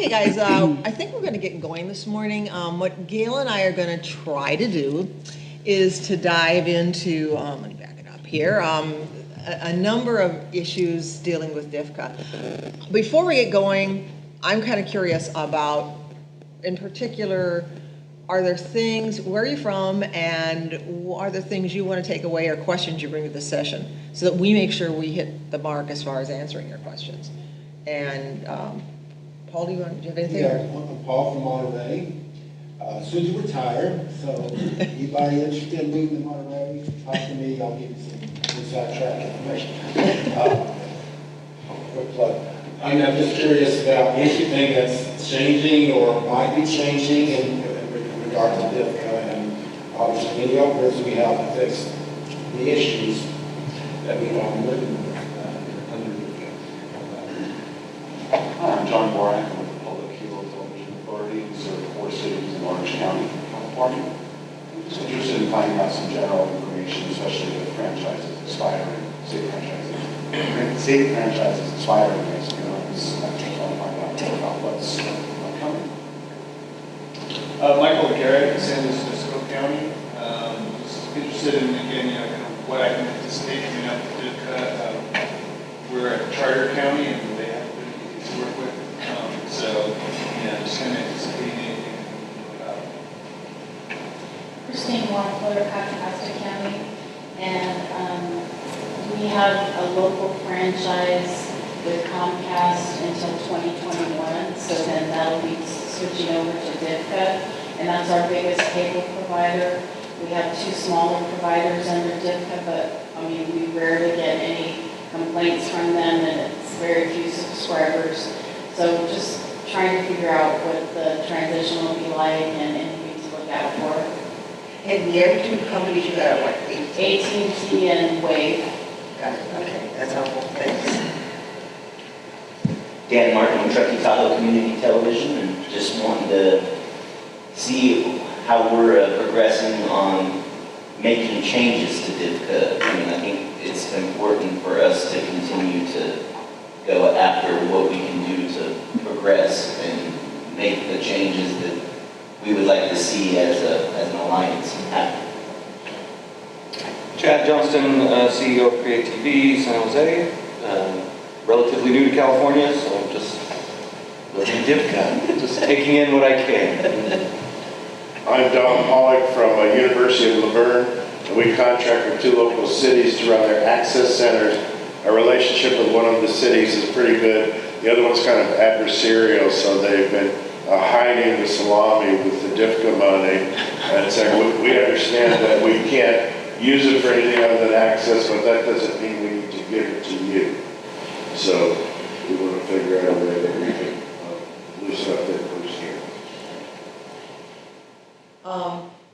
Okay, guys, I think we're going to get going this morning. What Gail and I are going to try to do is to dive into, let me back it up here, a number of issues dealing with DIVCA. Before we get going, I'm kind of curious about, in particular, are there things, where are you from, and are there things you want to take away or questions you bring to the session so that we make sure we hit the mark as far as answering your questions? And Paul, do you have anything? Yeah, I'm Paul from Monterey. Soon to retire, so anybody interested in moving to Monterey, talk to me, I'll give you some inside track information. Quick plug. I'm just curious about anything that's changing or might be changing in regard to DIVCA, and obviously any upgrades we have to fix the issues that we are living with under DIVCA. Hi, I'm John Borak. I'm with the Public Cable Television Authority. We serve 4 cities in Orange County, California. I'm just interested in finding out some general information, especially with franchises expiring, state franchises expiring next year. I just want to find out more about what's coming. Michael McGarrett, San Luis Obispo County. Just interested in, again, kind of what I can anticipate coming up with DIVCA. We're a charter county, and they have been easy to work with. So, just kind of anticipating anything about it. Christine Wampler, Athabasca County, and we have a local franchise with Comcast until 2021, so then that'll be switching over to DIVCA, and that's our biggest cable provider. We have 2 smaller providers under DIVCA, but I mean, we rarely get any complaints from them, and it's very few subscribers. So just trying to figure out what the transition will be like and anything to look out for. And the other 2 companies you got are what? AT&T and Wave. Got it. Okay, that's helpful. Thanks. Dan Martin, Truckee Tahoe Community Television, and just wanting to see how we're progressing on making changes to DIVCA. I mean, I think it's important for us to continue to go after what we can do to progress and make the changes that we would like to see as an alliance happen. Chad Johnston, CEO of Create TV, San Jose. Relatively new to California, so I'm just living DIVCA, just taking in what I can. I'm Don Pollock from University of Laverne, and we contract with 2 local cities to run their access centers. Our relationship with one of the cities is pretty good. The other one's kind of adversarial, so they've been hiding the salami with the DIVCA money and saying, we understand that we can't use it for anything other than access, but that doesn't mean we need to give it to you. So we want to figure out a way that we can loosen up that first here.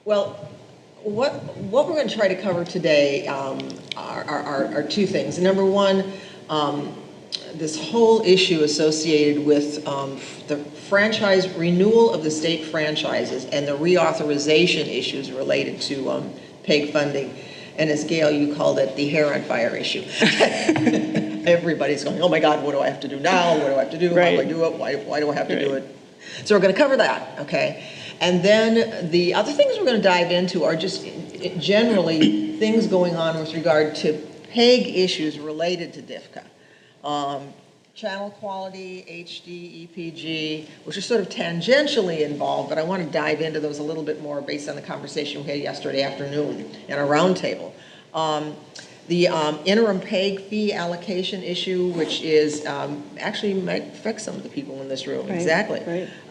Well, what we're going to try to cover today are 2 things. Number one, this whole issue associated with the franchise renewal of the state franchises and the reauthorization issues related to PEG funding. And as Gail, you called it the hair on fire issue. Everybody's going, oh my God, what do I have to do now? What do I have to do? Right. How do I do it? Why do I have to do it? So we're going to cover that, okay? And then the other things we're going to dive into are just generally things going on with regard to PEG issues related to DIVCA. Channel quality, HD, EPG, which are sort of tangentially involved, but I want to dive into those a little bit more based on the conversation we had yesterday afternoon in a roundtable. The interim PEG fee allocation issue, which is actually might affect some of the people in this room. Right, exactly.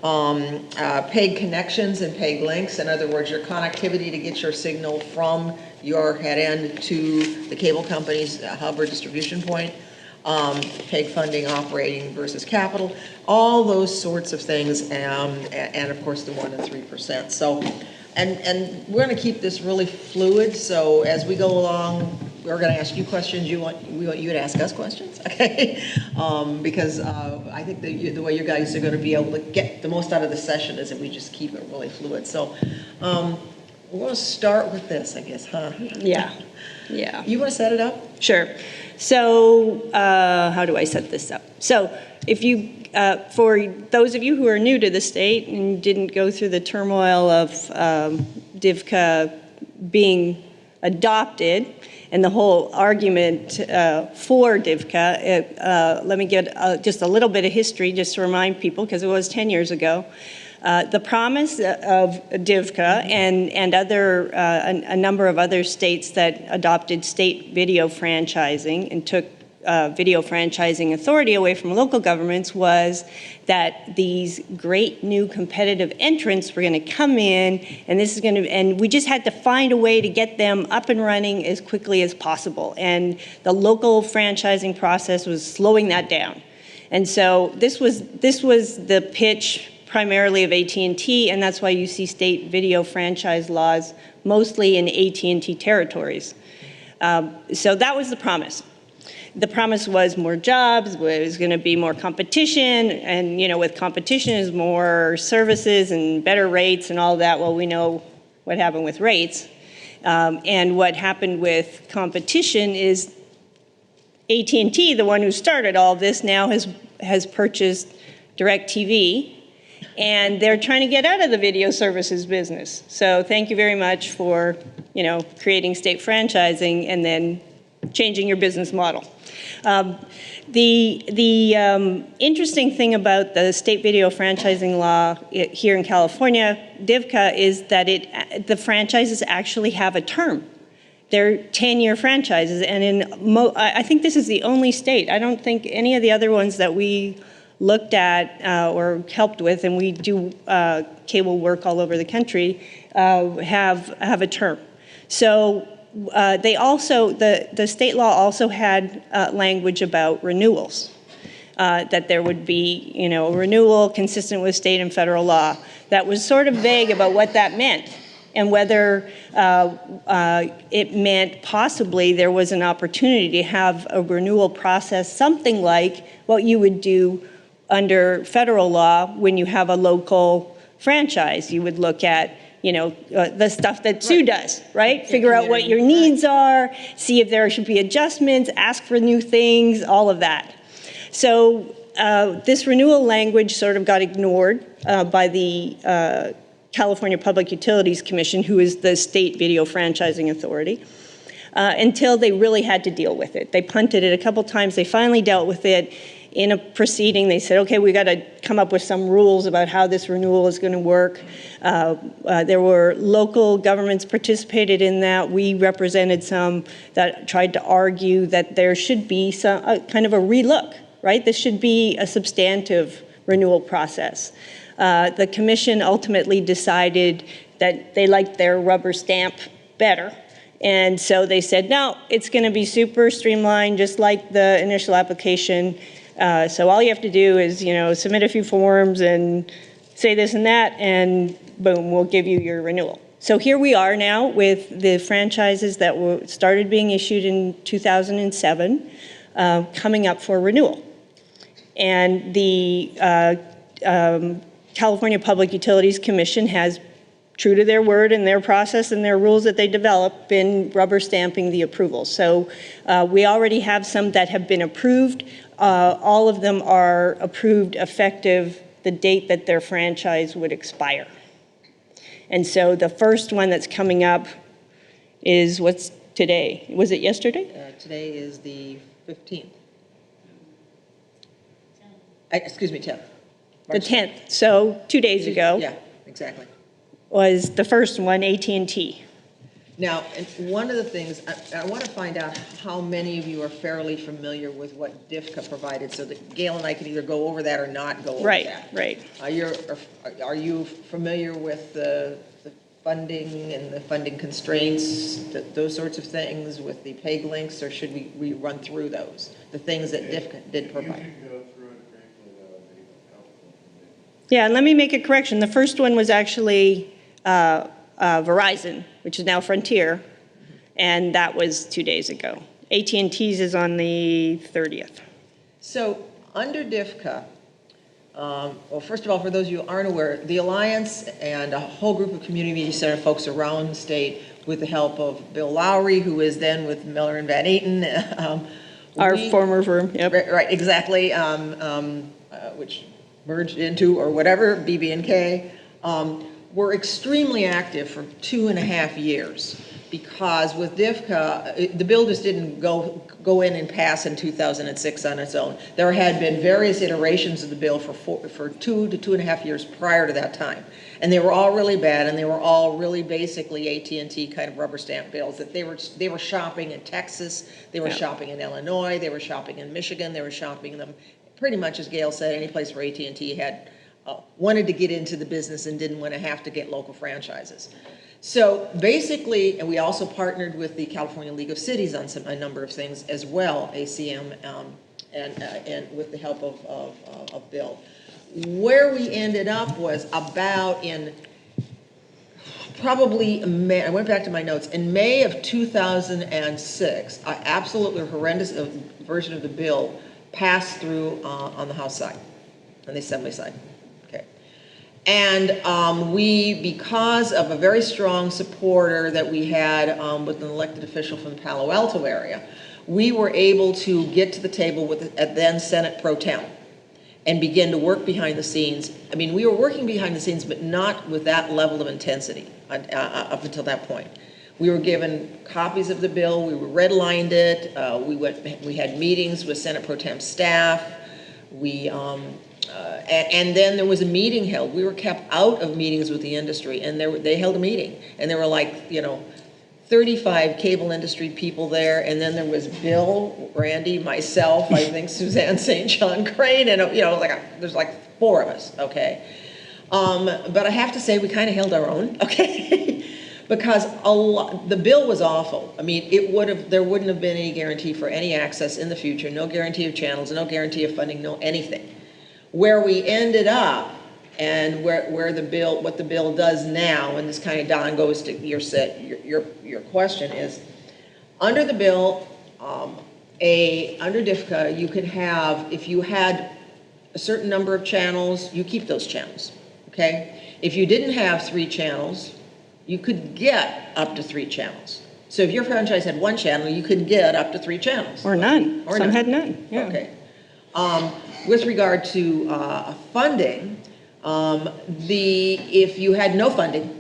Right. PEG connections and PEG links. In other words, your connectivity to get your signal from your head end to the cable company's hub or distribution point. PEG funding, operating versus capital, all those sorts of things, and of course the 1% and 3%. So, and we're going to keep this really fluid. So as we go along, we're going to ask you questions. We want you to ask us questions, okay? Because I think the way you guys are going to be able to get the most out of the session is that we just keep it really fluid. So we're going to start with this, I guess, huh? Yeah, yeah. You want to set it up? Sure. So how do I set this up? So if you, for those of you who are new to the state and didn't go through the turmoil of DIVCA being adopted and the whole argument for DIVCA, let me get just a little bit of history just to remind people, because it was 10 years ago. The promise of DIVCA and other, a number of other states that adopted state video franchising and took video franchising authority away from local governments was that these great new competitive entrants were going to come in, and this is going to, and we just had to find a way to get them up and running as quickly as possible. And the local franchising process was slowing that down. And so this was the pitch primarily of AT&T, and that's why you see state video franchise laws mostly in AT&T territories. So that was the promise. The promise was more jobs, was going to be more competition, and with competition is more services and better rates and all that. Well, we know what happened with rates. And what happened with competition is AT&T, the one who started all this, now has purchased DirecTV, and they're trying to get out of the video services business. So thank you very much for, creating state franchising and then changing your business model. The interesting thing about the state video franchising law here in California, DIVCA, is that the franchises actually have a term. They're 10-year franchises, and I think this is the only state. I don't think any of the other ones that we looked at or helped with, and we do cable work all over the country, have a term. So they also, the state law also had language about renewals, that there would be, a renewal consistent with state and federal law. That was sort of vague about what that meant, and whether it meant possibly there was an opportunity to have a renewal process, something like what you would do under federal law when you have a local franchise. You would look at the stuff that Sue does, right? Figure out what your needs are, see if there should be adjustments, ask for new things, all of that. So this renewal language sort of got ignored by the California Public Utilities Commission, who is the state video franchising authority, until they really had to deal with it. They punted it a couple times. They finally dealt with it in a proceeding. They said, okay, we got to come up with some rules about how this renewal is going to work. There were local governments participated in that. We represented some that tried to argue that there should be some kind of a relook, right? This should be a substantive renewal process. The commission ultimately decided that they liked their rubber stamp better. And so they said, no, it's going to be super streamlined, just like the initial application. So all you have to do is, submit a few forms and say this and that, and boom, we'll give you your renewal. So here we are now with the franchises that started being issued in 2007 coming up for renewal. And the California Public Utilities Commission has, true to their word and their process and their rules that they develop, been rubber stamping the approval. So we already have some that have been approved. All of them are approved effective the date that their franchise would expire. And so the first one that's coming up is what's today? Was it yesterday? Today is the 15th. Excuse me, 10th. The 10th, so 2 days ago. Yeah, exactly. Was the first one, AT&T. Now, and one of the things, I want to find out how many of you are fairly familiar with what DIVCA provided, so that Gail and I can either go over that or not go over that. Right. Are you familiar with the funding and the funding constraints, those sorts of things, with the PEG links, or should we run through those, the things that DIVCA did provide? You can go through it briefly, that would be helpful. Yeah, and let me make a correction. The first one was actually Verizon, which is now Frontier, and that was 2 days ago. AT&T's is on the 30th. So under DIVCA, Well, first of all, for those of you who aren't aware, the Alliance and a whole group of community media center folks around the state, with the help of Bill Lowry, who is then with Miller and Van Eaton. Our former firm, yep. Right, exactly, which merged into, or whatever, BB&K. We're extremely active for 2.5 years, because with DIVCA, the bill just didn't go in and pass in 2006 on its own. There had been various iterations of the bill for 2 to 2.5 years prior to that time. And they were all really bad, and they were all really basically AT&T kind of rubber stamp bills, that they were shopping in Texas, they were shopping in Illinois, they were shopping in Michigan, they were shopping them pretty much, as Gail said, any place where AT&T had wanted to get into the business and didn't want to have to get local franchises. So basically, and we also partnered with the California League of Cities on a number of things as well, ACM, and with the help of Bill. Where we ended up was about in probably May, I went back to my notes, in May of 2006, an absolutely horrendous version of the bill passed through on the House side, on the Assembly side. Okay. And we, because of a very strong supporter that we had with an elected official from the Palo Alto area, we were able to get to the table with a then Senate Pro Tem and begin to work behind the scenes. I mean, we were working behind the scenes, but not with that level of intensity up until that point. We were given copies of the bill, we redlined it, we had meetings with Senate Pro Tem staff, and then there was a meeting held. We were kept out of meetings with the industry, and they held a meeting, and there were like, 35 cable industry people there, and then there was Bill, Randy, myself, I think Suzanne St. John Crane, and there's like 4 of us, okay? But I have to say we kind of held our own, okay? Because the bill was awful. I mean, there wouldn't have been any guarantee for any access in the future, no guarantee of channels, no guarantee of funding, no anything. Where we ended up, and what the bill does now, and this kind of, Don, goes to your question, is under the bill, under DIVCA, you could have, if you had a certain number of channels, you keep those channels, okay? If you didn't have 3 channels, you could get up to 3 channels. So if your franchise had 1 channel, you could get up to 3 channels. Or none. Or Some none. had none, yeah. Okay. With regard to funding, if you had no funding,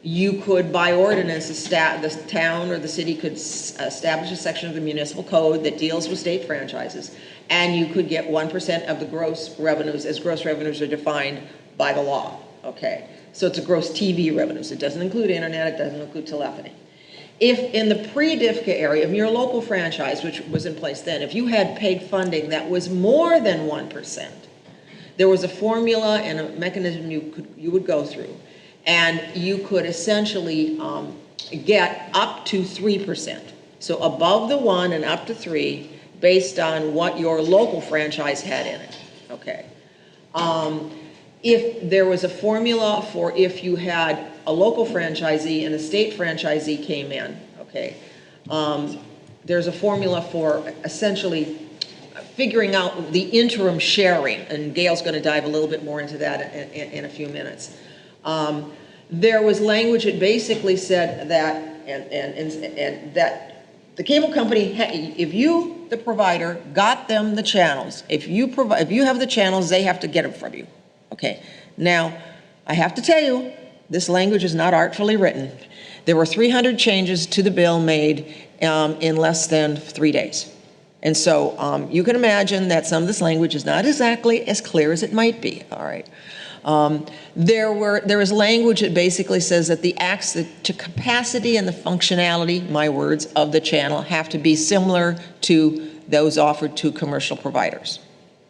you could, by ordinance, the town or the city could establish a section of the municipal code that deals with state franchises, and you could get 1% of the gross revenues, as gross revenues are defined by the law, okay? So it's a gross TV revenues. It doesn't include internet, it doesn't include telephony. If in the pre-DIVCA area of your local franchise, which was in place then, if you had paid funding that was more than 1%, there was a formula and a mechanism you would go through, and you could essentially get up to 3%. So above the 1 and up to 3, based on what your local franchise had in it, okay? If there was a formula for if you had a local franchisee and a state franchisee came in, okay, there's a formula for essentially figuring out the interim sharing, and Gail's going to dive a little bit more into that in a few minutes. There was language that basically said that, and that the cable company, if you, the provider, got them the channels, if you have the channels, they have to get them from you. Okay, now, I have to tell you, this language is not artfully written. There were 300 changes to the bill made in less than 3 days. And so you can imagine that some of this language is not exactly as clear as it might be, all right? There is language that basically says that the capacity and the functionality, my words, of the channel have to be similar to those offered to commercial providers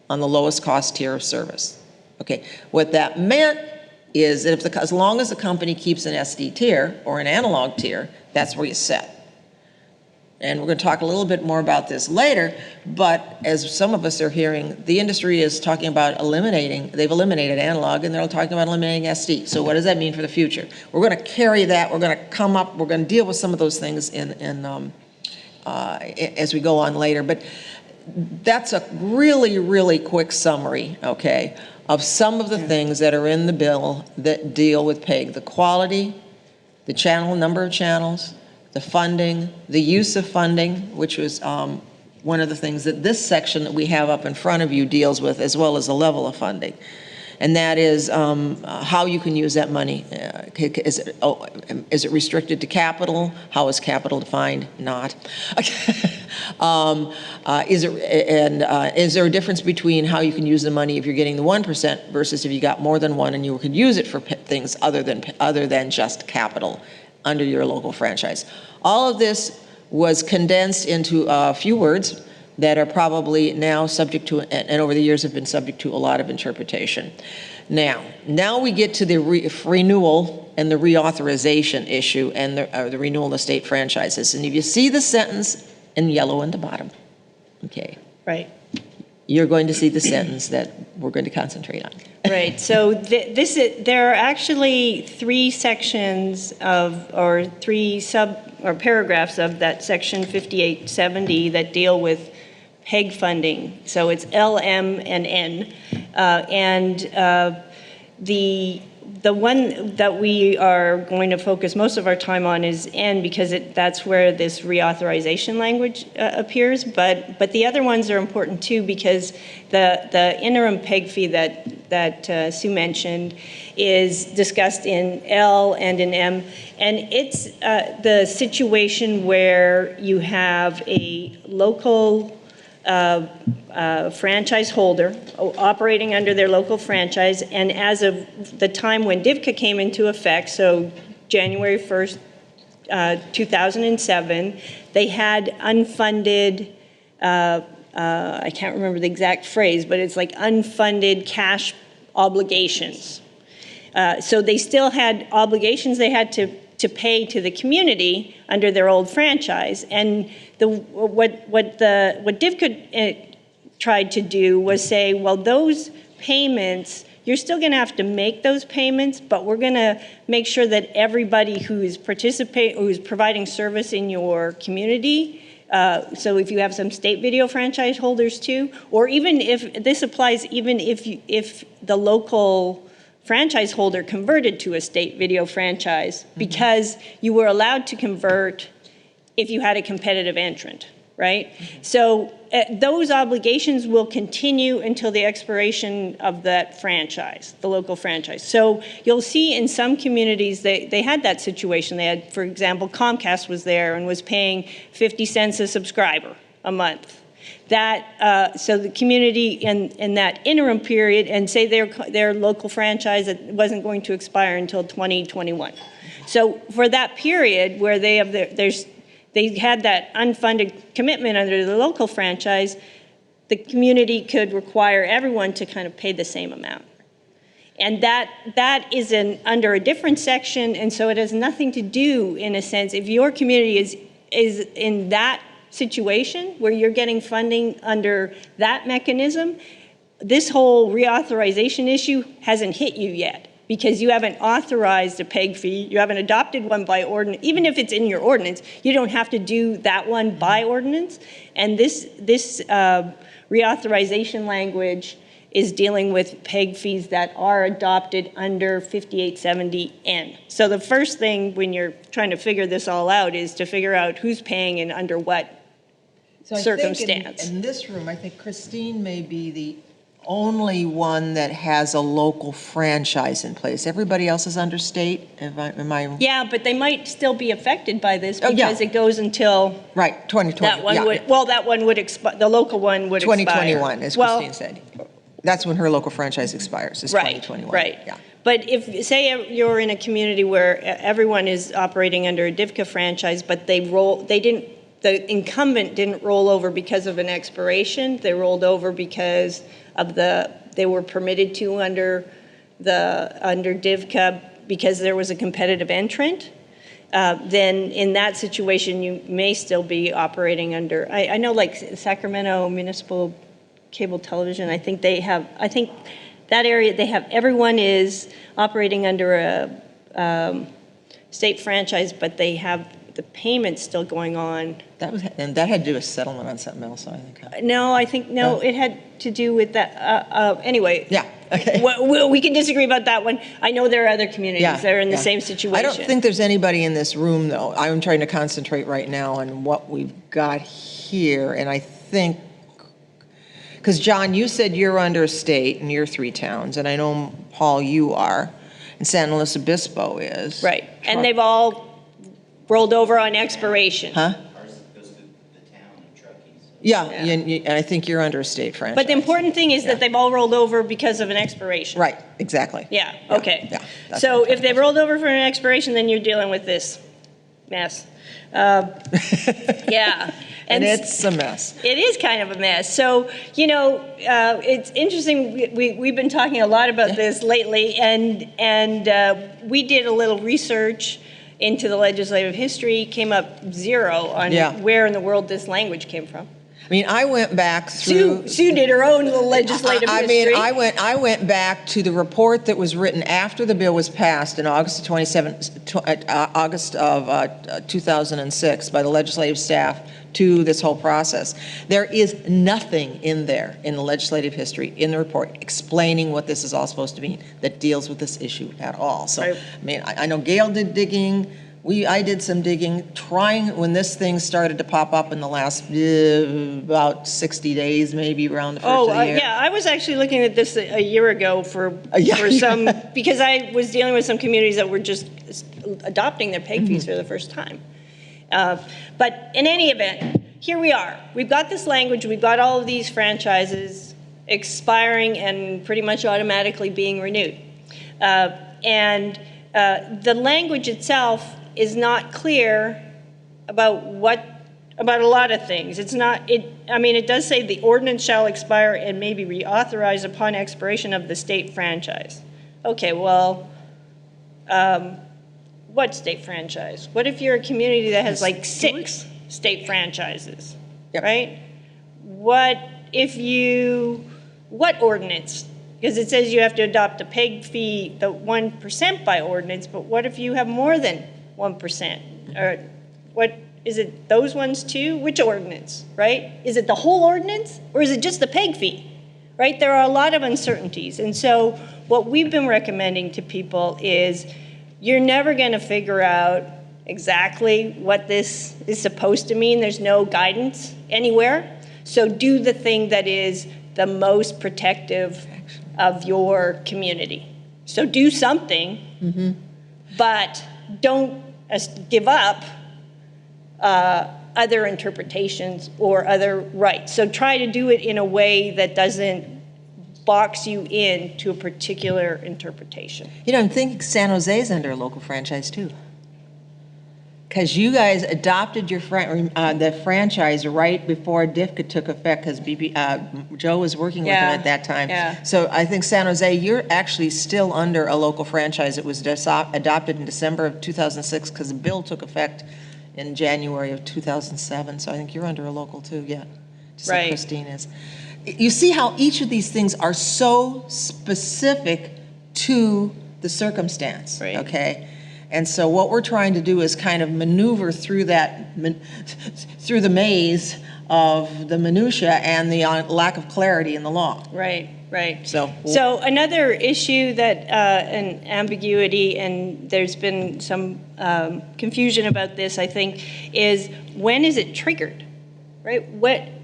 on the lowest cost tier of service. Okay, what that meant is that as long as the company keeps an SD tier or an analog tier, that's where you set. And we're going to talk a little bit more about this later, but as some of us are hearing, the industry is talking about they've eliminated analog, and they're talking about eliminating SD. So what does that mean for the future? We're going to carry that, we're going to deal with some of those things as we go on later. But that's a really, really quick summary, okay, of some of the things that are in the bill that deal with PEG. The quality, the channel, number of channels, the funding, the use of funding, which was one of the things that this section that we have up in front of you deals with, as well as the level of funding. And that is how you can use that money. Is it restricted to capital? How is capital defined? Not. Is there a difference between how you can use the money if you're getting the 1% versus if you got more than one and you could use it for things other than just capital under your local franchise? All of this was condensed into a few words that are probably now subject to, and over the years have been subject to, a lot of interpretation. Now we get to the renewal and the reauthorization issue and the renewal of state franchises. And if you see the sentence in yellow in the bottom, okay, Right. you're going to see the sentence that we're going to concentrate on. Right. So there are actually three sections or three paragraphs of that section 5870 that deal with PEG funding. So it's L, M, and N. The one that we are going to focus most of our time on is N, because that's where this reauthorization language appears. But the other ones are important too, because the interim PEG fee that Sue mentioned is discussed in L and in M, and it's the situation where you have a local franchise holder operating under their local franchise, and as of the time when DIVCA came into effect, so January 1st, 2007, they had unfunded, I can't remember the exact phrase, but it's like unfunded cash obligations. So they still had obligations they had to pay to the community under their old franchise, and what DIVCA tried to do was say, well, those payments, you're still going to have to make those payments, but we're going to make sure that everybody who's providing service in your community, so if you have some state video franchise holders too, or even if this applies, even if the local franchise holder converted to a state video franchise, because you were allowed to convert if you had a competitive entrant, right? So those obligations will continue until the expiration of that franchise, the local franchise. So you'll see in some communities they had that situation. They had, for example, Comcast was there and was paying 50 cents a subscriber a month. So the community in that interim period, and say their local franchise that wasn't going to expire until 2021. So for that period where they had that unfunded commitment under the local franchise, the community could require everyone to kind of pay the same amount. And that is under a different section, and so it has nothing to do, in a sense, if your community is in that situation where you're getting funding under that mechanism, this whole reauthorization issue hasn't hit you yet, because you haven't authorized a PEG fee, you haven't adopted one by ordinance. Even if it's in your ordinance, you don't have to do that one by ordinance. And this reauthorization language is dealing with PEG fees that are adopted under 5870N. So the first thing when you're trying to figure this all out is to figure out who's paying and under what circumstance. In this room, I think Christine may be the only one that has a local franchise in place. Everybody else is under state. Am I? Yeah, but they might still be affected by this because yeah. it goes until right 2020. That one that one would expire. The local one would 2021, expire. as Christine said. That's when her local franchise expires. Is 2021. Right. Yeah. But if, say, you're in a community where everyone is operating under a DIVCA franchise, but the incumbent didn't roll over because of an expiration. They rolled over because of they were permitted to under DIVCA because there was a competitive entrant. Then in that situation, you may still be operating under, I know like Sacramento Municipal Cable Television, I think that area, everyone is operating under a state franchise, but they have the payments still going on. And that had to do with settlement on something else, I think. Huh? No, I think, no, it had to do with that, anyway. Yeah, okay. We can disagree about that one. I know there are other communities that are in the same situation. I don't think there's anybody in this room, though. I'm trying to concentrate right now on what we've got here, and I think, because John, you said you're under state and you're 3 towns, and I know, Paul, you are, and San Luis Obispo is. Right, and they've all rolled over on expiration. Huh? Ours goes to the town and Truckies. Yeah, and I think you're under a state franchise. But the important thing is that they've all rolled over because of an expiration. Right, exactly. Yeah, okay. Yeah, that's So what I'm if they've rolled over for an expiration, then you're dealing with this mess. Yeah. And it's a mess. It is kind of a mess. So, you know, it's interesting, we've been talking a lot about this lately, and we did a little research into the legislative history, came up 0 on where in the world this language came from. I mean, I went back through. Sue did her own little legislative history. I mean, I went back to the report that was written after the bill was passed in August of 2006 by the legislative staff to this whole process. There is nothing in there in the legislative history, in the report, explaining what this is all supposed to mean that deals with this issue at all. So, I mean, I know Gail did digging. I did some digging, trying, when this thing started to pop up in the last about 60 days, maybe around the first of the year. Yeah, I was actually looking at this a year ago for some, because I was dealing with some communities that were just adopting their PEG fees for the first time. But in any event, here we are. We've got this language, we've got all of these franchises expiring and pretty much automatically being renewed. And the language itself is not clear about a lot of things. It's not, I mean, it does say the ordinance shall expire and may be reauthorized upon expiration of the state franchise. Okay, well, what state franchise? What if you're a community that has like 6 state franchises, right? What ordinance? Because it says you have to adopt a PEG fee, the 1% by ordinance, but what if you have more than 1%? Or what, is it those ones too? Which ordinance, right? Is it the whole ordinance or is it just the PEG fee, right? There are a lot of uncertainties. And so what we've been recommending to people is you're never gonna figure out exactly what this is supposed to mean. There's no guidance anywhere. So do the thing that is the most protective of your community. So do something, but don't give up other interpretations or other rights. So try to do it in a way that doesn't box you in to a particular interpretation. You know, I'm thinking San Jose is under a local franchise too. Because you guys adopted your the franchise right before DIVCA took effect, because Joe was working with them at that time. Yeah. So I think San Jose, you're actually still under a local franchise. It was adopted in December of 2006 because the bill took effect in January of 2007. So I think you're under a local too, just like Christine is. You see how each of these things are so specific to the circumstance, okay? And so what we're trying to do is kind of maneuver through through the maze of the minutia and the lack of clarity in the law. Right. So another issue that, an ambiguity, and there's been some confusion about this, I think, is when is it triggered, right?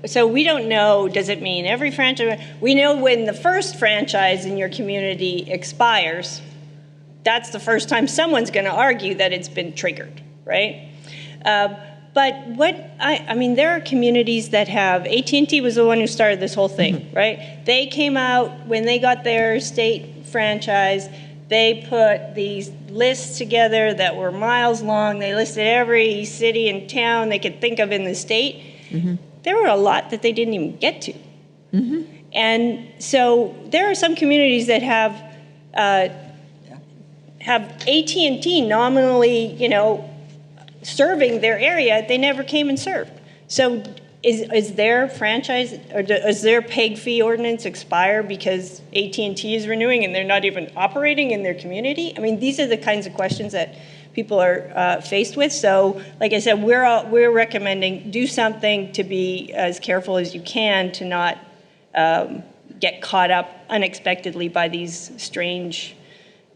So we don't know, does it mean every franchise? We know when the first franchise in your community expires, that's the first time someone's going to argue that it's been triggered, right? But I mean, there are communities that have, AT&T was the one who started this whole thing, right? They came out, when they got their state franchise, they put these lists together that were miles long. They listed every city and town they could think of in the state. There were a lot that they didn't even get to. And so there are some communities that have AT&T nominally, serving their area. They never came and served. So is their franchise, or does their PEG fee ordinance expire because AT&T is renewing and they're not even operating in their community? I mean, these are the kinds of questions that people are faced with. So, like I said, we're recommending do something to be as careful as you can to not get caught up unexpectedly by these strange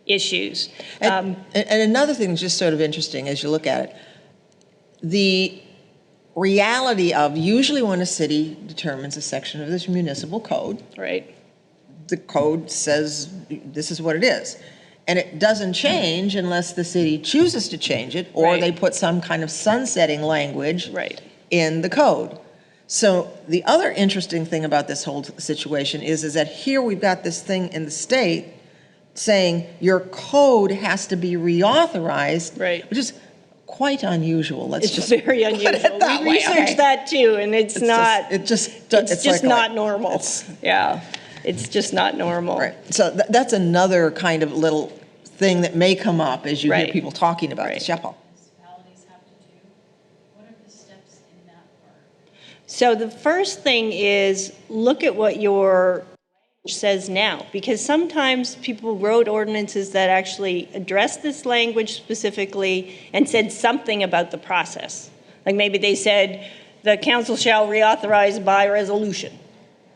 issues. And another thing that's just sort of interesting as you look at it, the reality of usually when a city determines a section of this municipal code, Right. the code says this is what it is. And it doesn't change unless the city chooses to change it, or Right. they put some kind of sunsetting language Right. in the code. So the other interesting thing about this whole situation is that here we've got this thing in the state saying your code has to be reauthorized, Right. which is quite unusual. Let's It's just very put it unusual. that We way, researched okay? that too, and it's not. It's It's just just like not normal. it's- Yeah, it's just not normal. Right. So that's another kind of little thing that may come up as you hear Right. people talking about this. Right. Yeah, Paul? Municipalities have to do. What are the steps in that part? So the first thing is look at what your language says now, because sometimes people wrote ordinances that actually addressed this language specifically and said something about the process. Like maybe they said, the council shall reauthorize by resolution,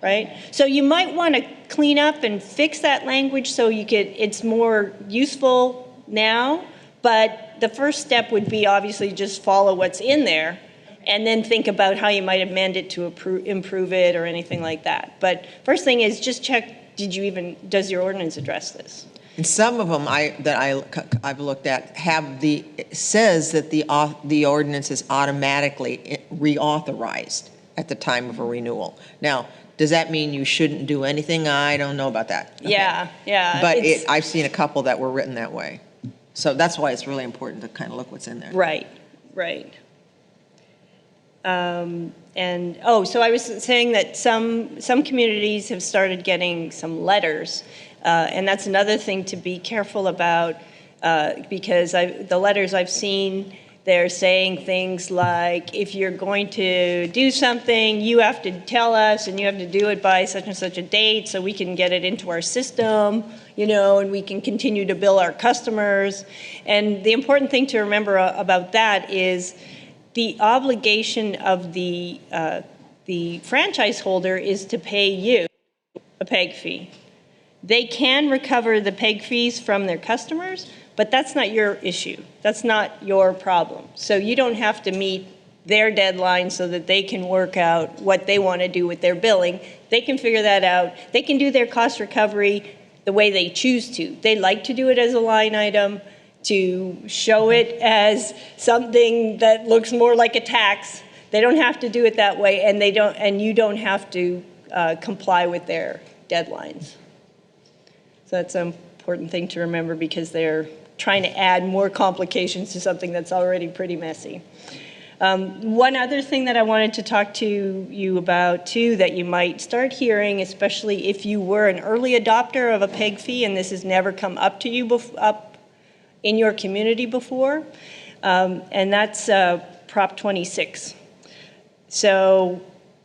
right? So you might want to clean up and fix that language so it's more useful now, but the first step would be obviously just follow what's in there and then think about how you might amend it to improve it or anything like that. But first thing is just check, does your ordinance address this? And some of them I've looked at it says that the ordinance is automatically reauthorized at the time of a renewal. Now, does that mean you shouldn't do anything? I don't know about that. Okay. Yeah. But I've seen a couple that were written that way. So that's why it's really important to kind of look what's in there. Right. So I was saying that some communities have started getting some letters, and that's another thing to be careful about, because the letters I've seen, they're saying things like, if you're going to do something, you have to tell us, and you have to do it by such and such a date so we can get it into our system, and we can continue to bill our customers. And the important thing to remember about that is the obligation of the franchise holder is to pay you a PEG fee. They can recover the PEG fees from their customers, but that's not your issue. That's not your problem. So you don't have to meet their deadline so that they can work out what they want to do with their billing. They can figure that out. They can do their cost recovery the way they choose to. They like to do it as a line item, to show it as something that looks more like a tax. They don't have to do it that way, and you don't have to comply with their deadlines. So that's an important thing to remember, because they're trying to add more complications to something that's already pretty messy. One other thing that I wanted to talk to you about too, that you might start hearing, especially if you were an early adopter of a PEG fee and this has never come up to you up in your community before, and that's Prop 26. So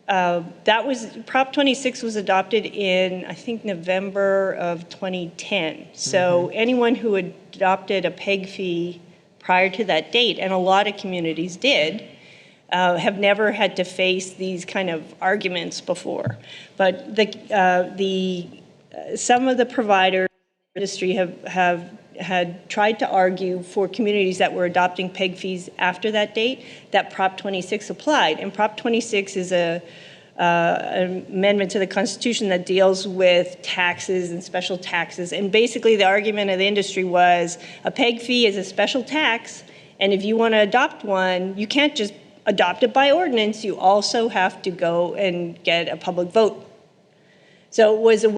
Prop 26 was adopted in, I think, November of 2010. So anyone who adopted a PEG fee prior to that date, and a lot of communities did, have never had to face these kind of arguments before. But some of the providers in the industry had tried to argue for communities that were adopting PEG fees after that date that Prop 26 applied. And Prop 26 is an amendment to the Constitution that deals with taxes and special taxes. And basically the argument of the industry was a PEG fee is a special tax, and if you want to adopt one, you can't just adopt it by ordinance, you also have to go and get a public vote. So it was a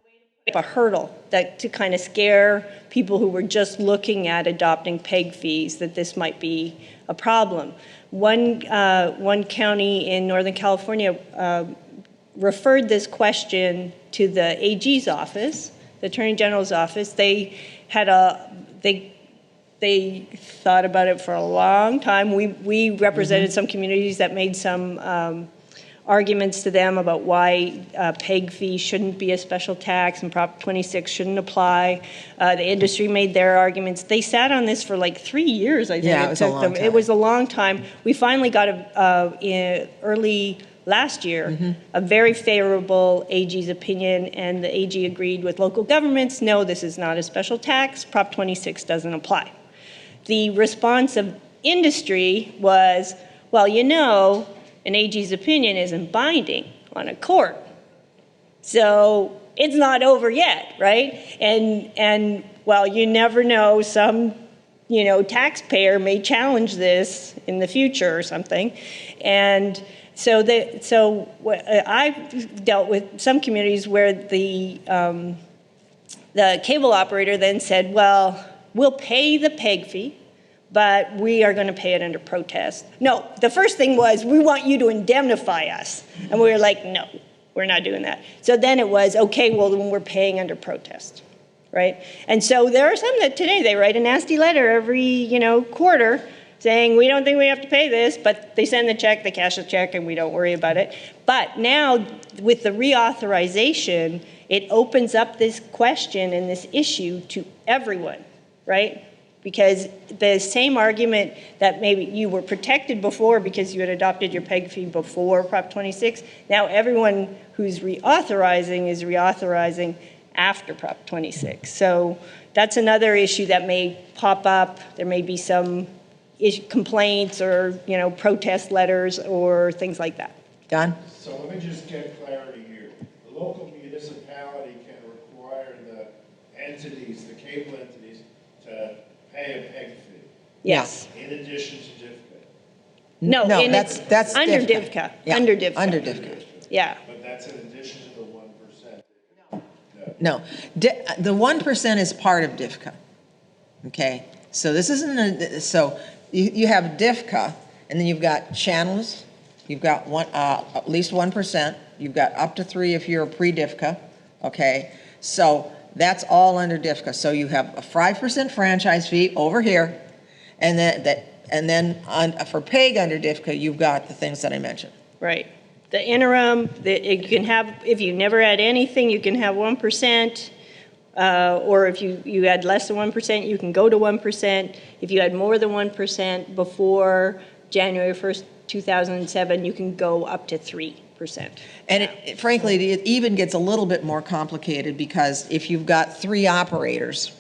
hurdle to kind of scare people who were just looking at adopting PEG fees that this might be a problem. One county in Northern California referred this question to the AG's office, the Attorney General's office. They thought about it for a long time. We represented some communities that made some arguments to them about why PEG fee shouldn't be a special tax and Prop 26 shouldn't apply. The industry made their arguments. They sat on this for like 3 years, I think. Yeah, it was a long time. It was a long time. We finally got in early last year, a very favorable AG's opinion, and the AG agreed with local governments, no, this is not a special tax, Prop 26 doesn't apply. The response of industry was, well, you know, an AG's opinion isn't binding on a court. So it's not over yet, right? And well, you never know, some, you know, taxpayer may challenge this in the future or something. And so I've dealt with some communities where the cable operator then said, well, we'll pay the PEG fee, but we are going to pay it under protest. No, the first thing was, we want you to indemnify us. And we were like, no, we're not doing that. So then it was, okay, well, then we're paying under protest, right? And so there are some that today, they write a nasty letter every, you know, quarter saying, we don't think we have to pay this, but they send the check, they cash the check, and we don't worry about it. But now, with the reauthorization, it opens up this question and this issue to everyone, right? Because the same argument that maybe you were protected before because you had adopted your PEG fee before Prop 26, now everyone who's reauthorizing is reauthorizing after Prop 26. So that's another issue that may pop up. There may be some complaints or, you know, protest letters or things like that. Don? So let me just get clarity here. The local municipality can require the entities, the cable entities, to pay a PEG fee Yes. in addition to DIVCA. No, No, and that's under DIVCA. DIVCA. Yeah, Under DIVCA. Under DIVCA. Yeah. But that's in addition to the 1%. No, the 1% is part of DIVCA, okay? So this isn't, so you have DIVCA, and then you've got channels, you've got at least 1%, you've got up to 3 if you're a pre-DIVCA, okay? So that's all under DIVCA. So you have a 5% franchise fee over here, and then for PEG under DIVCA, you've got the things that I mentioned. Right. The interim, you can have, if you never had anything, you can have 1%. Or if you had less than 1%, you can go to 1%. If you had more than 1% before January 1st, 2007, you can go up to 3%. And frankly, it even gets a little bit more complicated because if you've got 3 operators,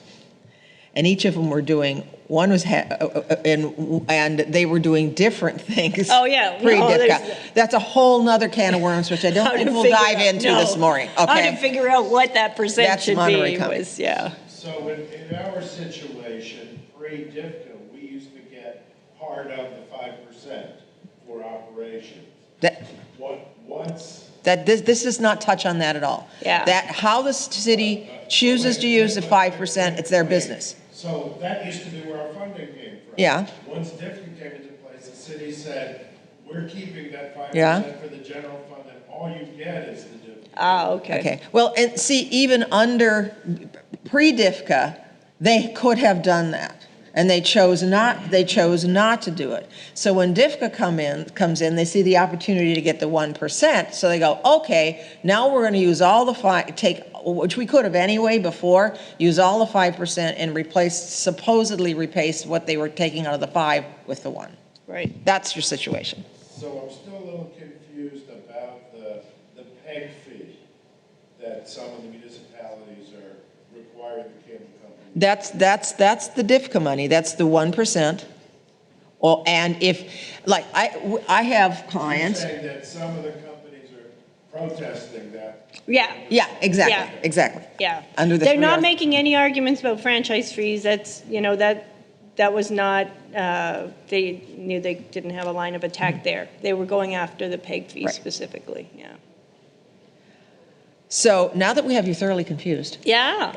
and each of them were doing, one was, and they were doing different things. Oh, yeah. Pre-DIVCA. That's a whole nother can of worms, which I don't think we'll dive into this morning, okay? How to figure out what that percent That's should Monterey be County. was, yeah. So in our situation, pre-DIVCA, we used to get part of the 5% for operations. This does not touch on that at all. Yeah. That, how the city chooses to use the 5%, it's their business. So that used to be where our funding came from. Yeah. Once DIVCA came into place, the city said, we're keeping that 5% Yeah. for the general fund, and all you get is the DIVCA. Ah, okay. Okay, well, and see, even under pre-DIVCA, they could have done that. And they chose not to do it. So when DIVCA comes in, they see the opportunity to get the 1%. So they go, okay, now we're going to use all the which we could have anyway before, use all the 5% and supposedly replace what they were taking out of the 5 with the 1. Right. That's your situation. So I'm still a little confused about the PEG fee that some of the municipalities are requiring the cable company. That's the DIVCA money. That's the 1%. Well, and if, like, I have clients. You're saying that some of the companies are protesting that. Yeah. Yeah, exactly, Yeah. exactly. Yeah. Under the They're 3 not Rs. making any arguments about franchise fees. That's, you know, that was not, they knew they didn't have a line of attack there. They were going after the PEG fee Right. specifically, yeah. So now that we have you thoroughly confused. Yeah.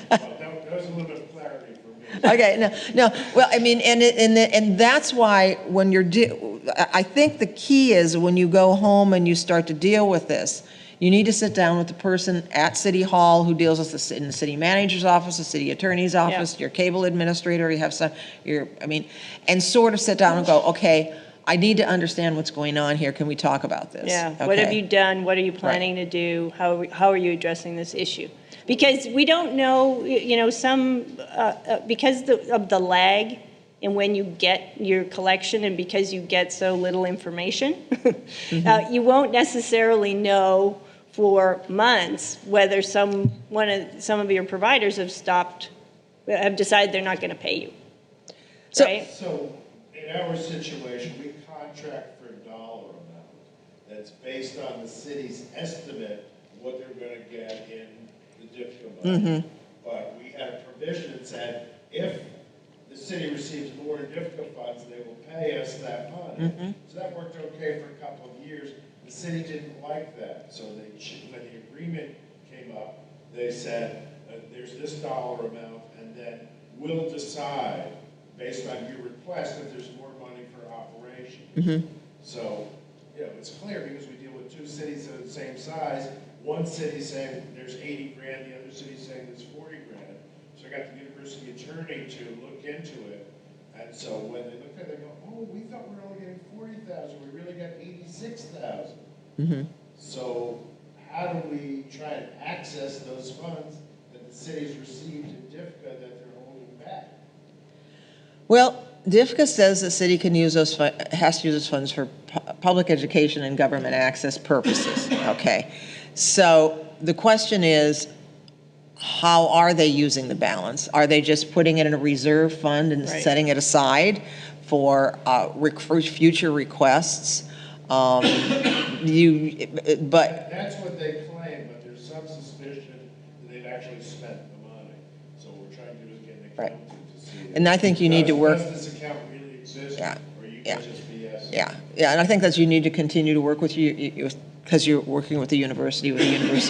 That was a little bit of clarity for me. Okay, no, well, I mean, and that's why when I think the key is when you go home and you start to deal with this, you need to sit down with the person at City Hall who deals with this in the city manager's office, the city attorney's office, your cable administrator, you have some, and sort of sit down and go, okay, I need to understand what's going on here. Can we talk about this? Yeah, what have Okay. you done? What are you planning to do? How are you addressing this issue? Because we don't know, you know, because of the lag in when you get your collection and because you get so little information, you won't necessarily know for months whether some of your providers have decided they're not going to pay you, right? So in our situation, we contract for a dollar amount that's based on the city's estimate of what they're going to get in the DIVCA money. But we had a provision that said if the city receives more in DIVCA funds, they will pay us that money. So that worked okay for a couple of years. The city didn't like that, so when the agreement came up, they said, there's this dollar amount, and then we'll decide, based on your request, if there's more money for operation. So, you know, it's clear because we deal with two cities that are the same size. One city saying there's 80 grand, the other city saying there's 40 grand. So I got the university attorney to look into it. And so when they looked at it, they go, oh, we thought we were only getting 40,000, we really got 86,000. So how do we try and access those funds that the city's received in DIVCA that they're holding back? Well, DIVCA says the city can use those, has to use those funds for public education and government access purposes, okay? So the question is, how are they using the balance? Are they just putting it in a reserve fund and setting it aside for future requests? But That's what they claim, but there's some suspicion that they've actually spent the money. So what we're trying to do is get an accountant to see. And I think you need to work. Does this account really exist? Yeah. Or you guys just BS? Yeah, and I think that you need to continue to work with you because you're working with the university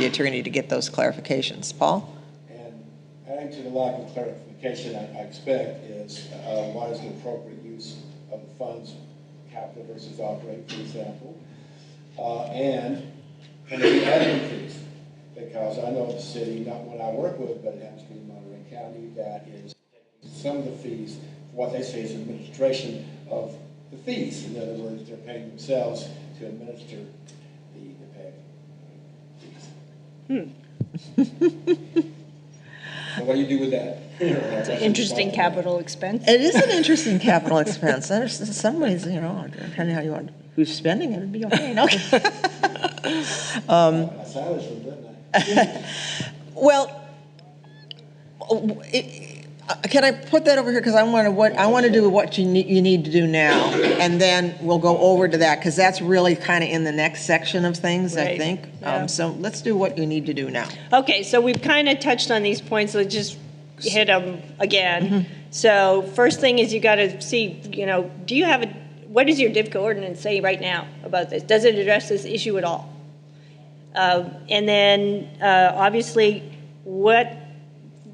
attorney to get those clarifications. Paul? And adding to the lack of clarification, I expect is what is the appropriate use of the funds, capital versus operating, for example, and can there be admin fees? Because I know the city, not one I work with, but it happens to be in Monterey County, that is taking some of the fees for what they say is administration of the fees. In other words, they're paying themselves to administer the fees. So what do you do with that? It's an interesting capital expense. It is an interesting capital expense. In some ways, you know, depending how you want, who's spending it, it'd be okay. No? I silenced them, didn't I? Well, can I put that over here? Because I want to do what you need to do now, and then we'll go over to that because that's really kind of in the next section of things, I Right. think. Yeah. So let's do what you need to do now. Okay, so we've kind of touched on these points, so just hit them again. So first thing is you got to see, you know, what does your DIVCA ordinance say right now about this? Does it address this issue at all? And then obviously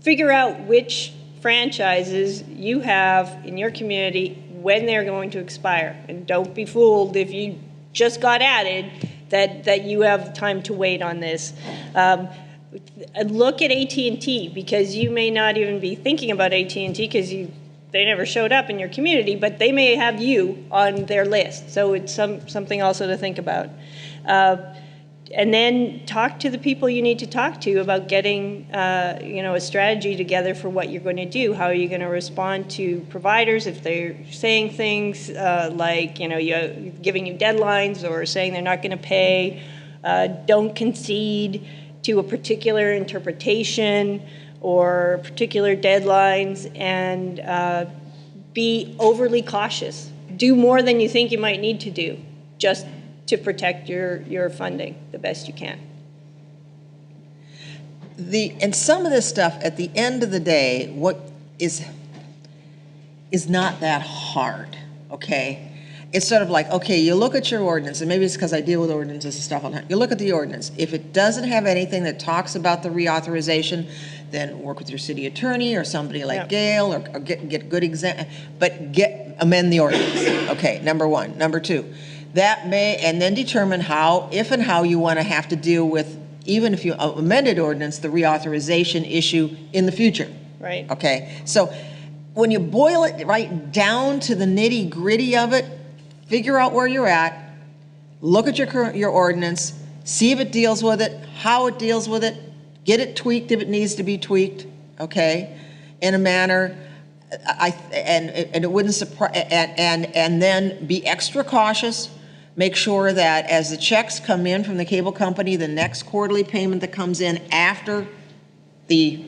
figure out which franchises you have in your community when they're going to expire. And don't be fooled if you just got added that you have time to wait on this. Look at AT&T because you may not even be thinking about AT&T because they never showed up in your community, but they may have you on their list. So it's something also to think about. And then talk to the people you need to talk to about getting, a strategy together for what you're going to do. How are you going to respond to providers if they're saying things like, giving you deadlines or saying they're not going to pay? Don't concede to a particular interpretation or particular deadlines, and be overly cautious. Do more than you think you might need to do, just to protect your funding the best you can. And some of this stuff, at the end of the day, what is not that hard, okay? It's sort of like, okay, you look at your ordinance, and maybe it's because I deal with ordinances and stuff all the time. You look at the ordinance. If it doesn't have anything that talks about the reauthorization, then work with your city attorney or somebody like Gail, or get good amend the ordinance. Okay, number one. Number two, that may, and then determine if and how you want to have to deal with, even if you amended ordinance, the reauthorization issue in the future. Right. Okay, so when you boil it right down to the nitty gritty of it, figure out where you're at, look at your ordinance, see if it deals with it, how it deals with it, get it tweaked if it needs to be tweaked, okay, in a manner, and it wouldn't surprise, and then be extra cautious. Make sure that as the checks come in from the cable company, the next quarterly payment that comes in after the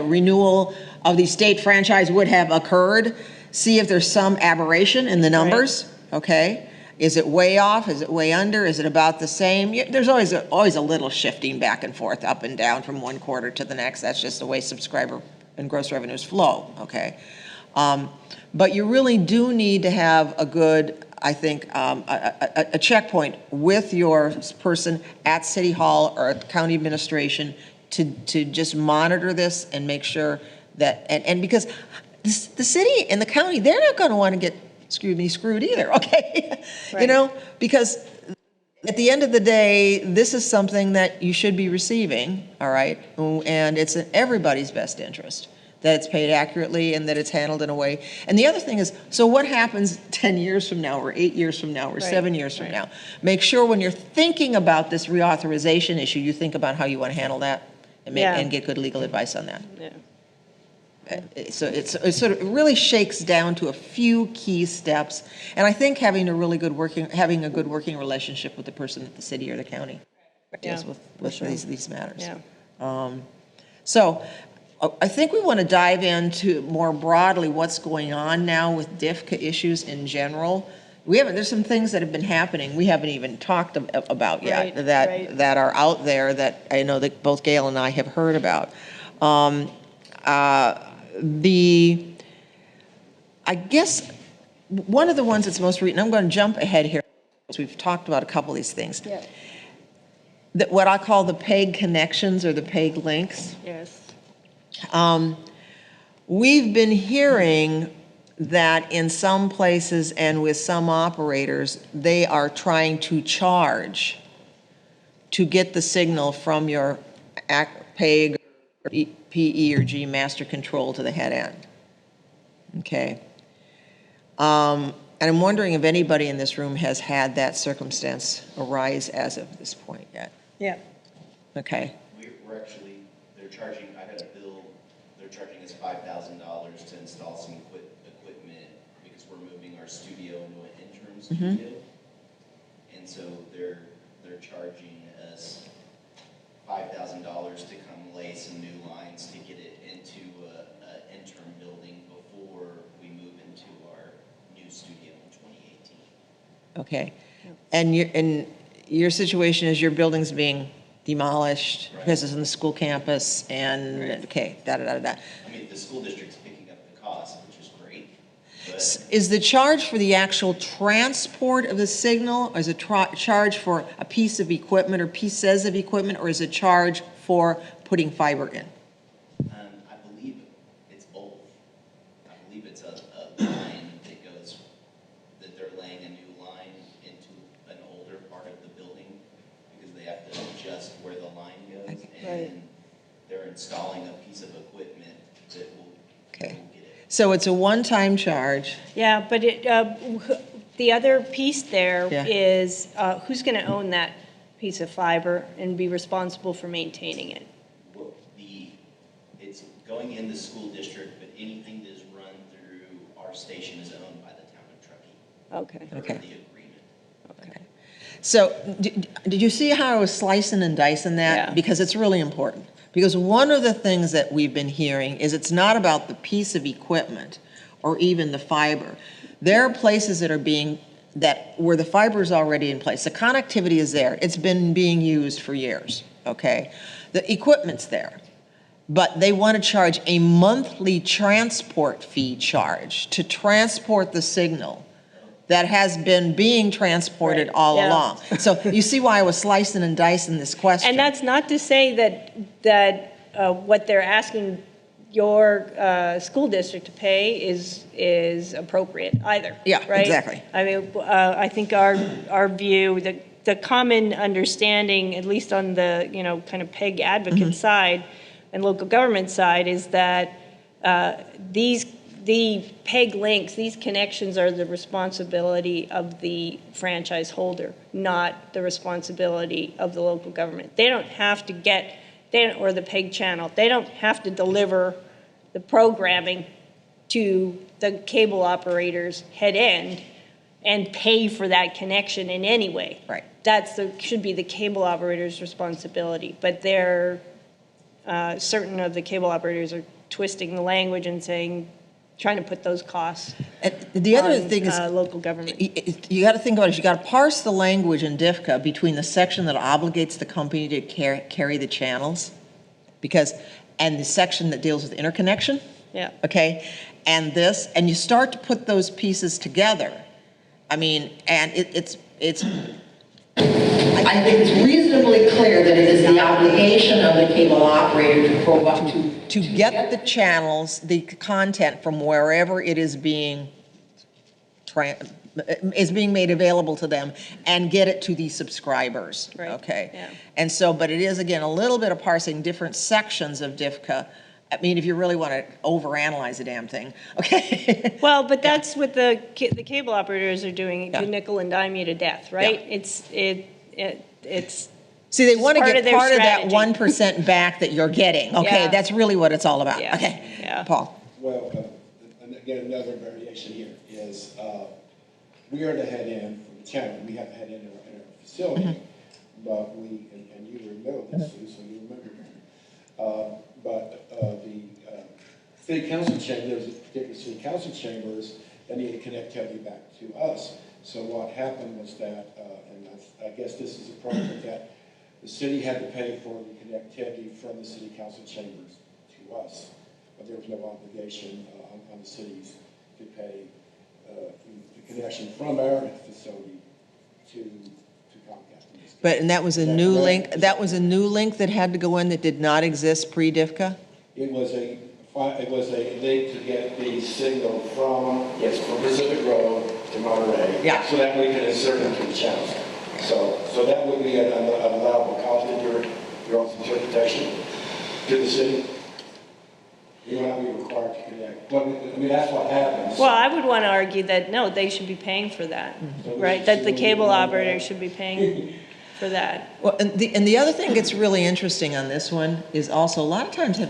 renewal of the state franchise would have occurred, see if there's some aberration in the numbers, okay? Is it way off? Is it way under? Is it about the same? There's always a little shifting back and forth, up and down from one quarter to the next. That's just the way subscriber and gross revenues flow, okay? But you really do need to have a good, I think, a checkpoint with your person at City Hall or at county administration to just monitor this and make sure that, and because the city and the county, they're not going to want to get screwed either, okay? Right. You know, because at the end of the day, this is something that you should be receiving, all right? And it's in everybody's best interest that it's paid accurately and that it's handled in a way. And the other thing is, so what happens 10 years from now or 8 years from now or 7 years from now? Make sure when you're thinking about this reauthorization issue, you think about how you want to handle that and, and get good legal advice on that. Yeah. So it sort of really shakes down to a few key steps, and I think having a good working relationship with the person at the city or the county deals with these matters. Yeah. So I think we want to dive into more broadly what's going on now with DIVCA issues in general. There's some things that have been happening we haven't even talked about yet that are out there that I know that both Gail and I have heard about. I guess one of the ones that's most recent, I'm going to jump ahead here, because we've talked about a couple of these things. Yeah. That what I call the PEG connections or the PEG links. Yes. We've been hearing that in some places and with some operators, they are trying to charge to get the signal from your PEG or PE or G master control to the head end. Okay. And I'm wondering if anybody in this room has had that circumstance arise as of this point yet. Yeah. We're Okay. actually, they're charging, I had a bill, they're charging us $5,000 to install some equipment because we're moving our studio into an interim studio. And so they're charging us $5,000 to come lay some new lines to get it into an interim building before we move into our new studio in 2018. Okay. And your situation is your building's being demolished because it's on the school campus and, okay, da-da-da-da. I mean, the school district's picking up the cost, which is great. But Is the charge for the actual transport of the signal, or is it charge for a piece of equipment or pieces of equipment, or is it charge for putting fiber in? I believe it's both. I believe it's a line that goes, that they're laying a new line into an older part of the building because they have to adjust where the line goes. And they're installing a piece of equipment that will, that will get it. So it's a one-time charge. Yeah, but the other piece there Yeah. is who's going to own that piece of fiber and be responsible for maintaining it? Well, it's going in the school district, but anything that is run through our station is owned by the town of Truckee. Okay. Okay. The agreement. Okay. So did you see how I was slicing and dicing that? Yeah. Because it's really important. Because one of the things that we've been hearing is it's not about the piece of equipment or even the fiber. There are places that are where the fiber is already in place. The connectivity is there. It's been being used for years, okay? The equipment's there. But they want to charge a monthly transport fee charge to transport the signal that has been being transported all along. So you see why I was slicing and dicing this question. And that's not to say that what they're asking your school district to pay is appropriate either. Yeah, right? exactly. I mean, I think our view, the common understanding, at least on the kind of PEG advocate side and local government side, is that the peg links, these connections are the responsibility of the franchise holder, not the responsibility of the local government. They don't have to get, or the peg channel, they don't have to deliver the programming to the cable operator's head end and pay for that connection in any way. Right. Should be the cable operator's responsibility, but certain of the cable operators are twisting the language and trying to put those costs And the other on, thing is, local government. you got to think about it, you got to parse the language in DIVCA between the section that obligates the company to carry the channels, and the section that deals with interconnection. Yeah. Okay, and you start to put those pieces together. I mean, and it's. I think it's reasonably clear that it is the obligation of the cable operator to provide To get the channels, the content from wherever it is being made available to them, and get it to the subscribers. Right. Okay. Yeah. And so, but it is again a little bit of parsing different sections of DIVCA. I mean, if you really want to overanalyze the damn thing, okay. Well, but that's what the cable operators are doing, Yeah. to nickel and dime you to death, right? Yeah. It's See, they want to part get of their part of that strategy. 1% back that you're getting. Okay, Yeah. that's really what it's all about. Yeah. Okay, Yeah. Paul. Well, and again, another variation here is we are the head end for the channel. We have the head end in our facility, but and you remember this, Sue, so you remember that. But the city council chambers, particular city council chambers, they need connectivity back to us. So what happened was that, and I guess this is a project that the city had to pay for the connectivity from the city council chambers to us, but there was no obligation on the cities to pay the connection from our facility to Comcast. And that was a new link. That was a new link that had to go in that did not exist pre-DIVCA. It was a link to get the signal from Pacific Road to Monterey. Yeah. So that we can insert it into the channels. So that would be an allowable cost in your own interpretation to the city. You will not be required to connect. But, I mean, that's what happens. Well, I would want to argue that, no, they should be paying for that, right? That the cable operator should be paying for that. Well, and the other thing that's really interesting on this one is also a lot of times a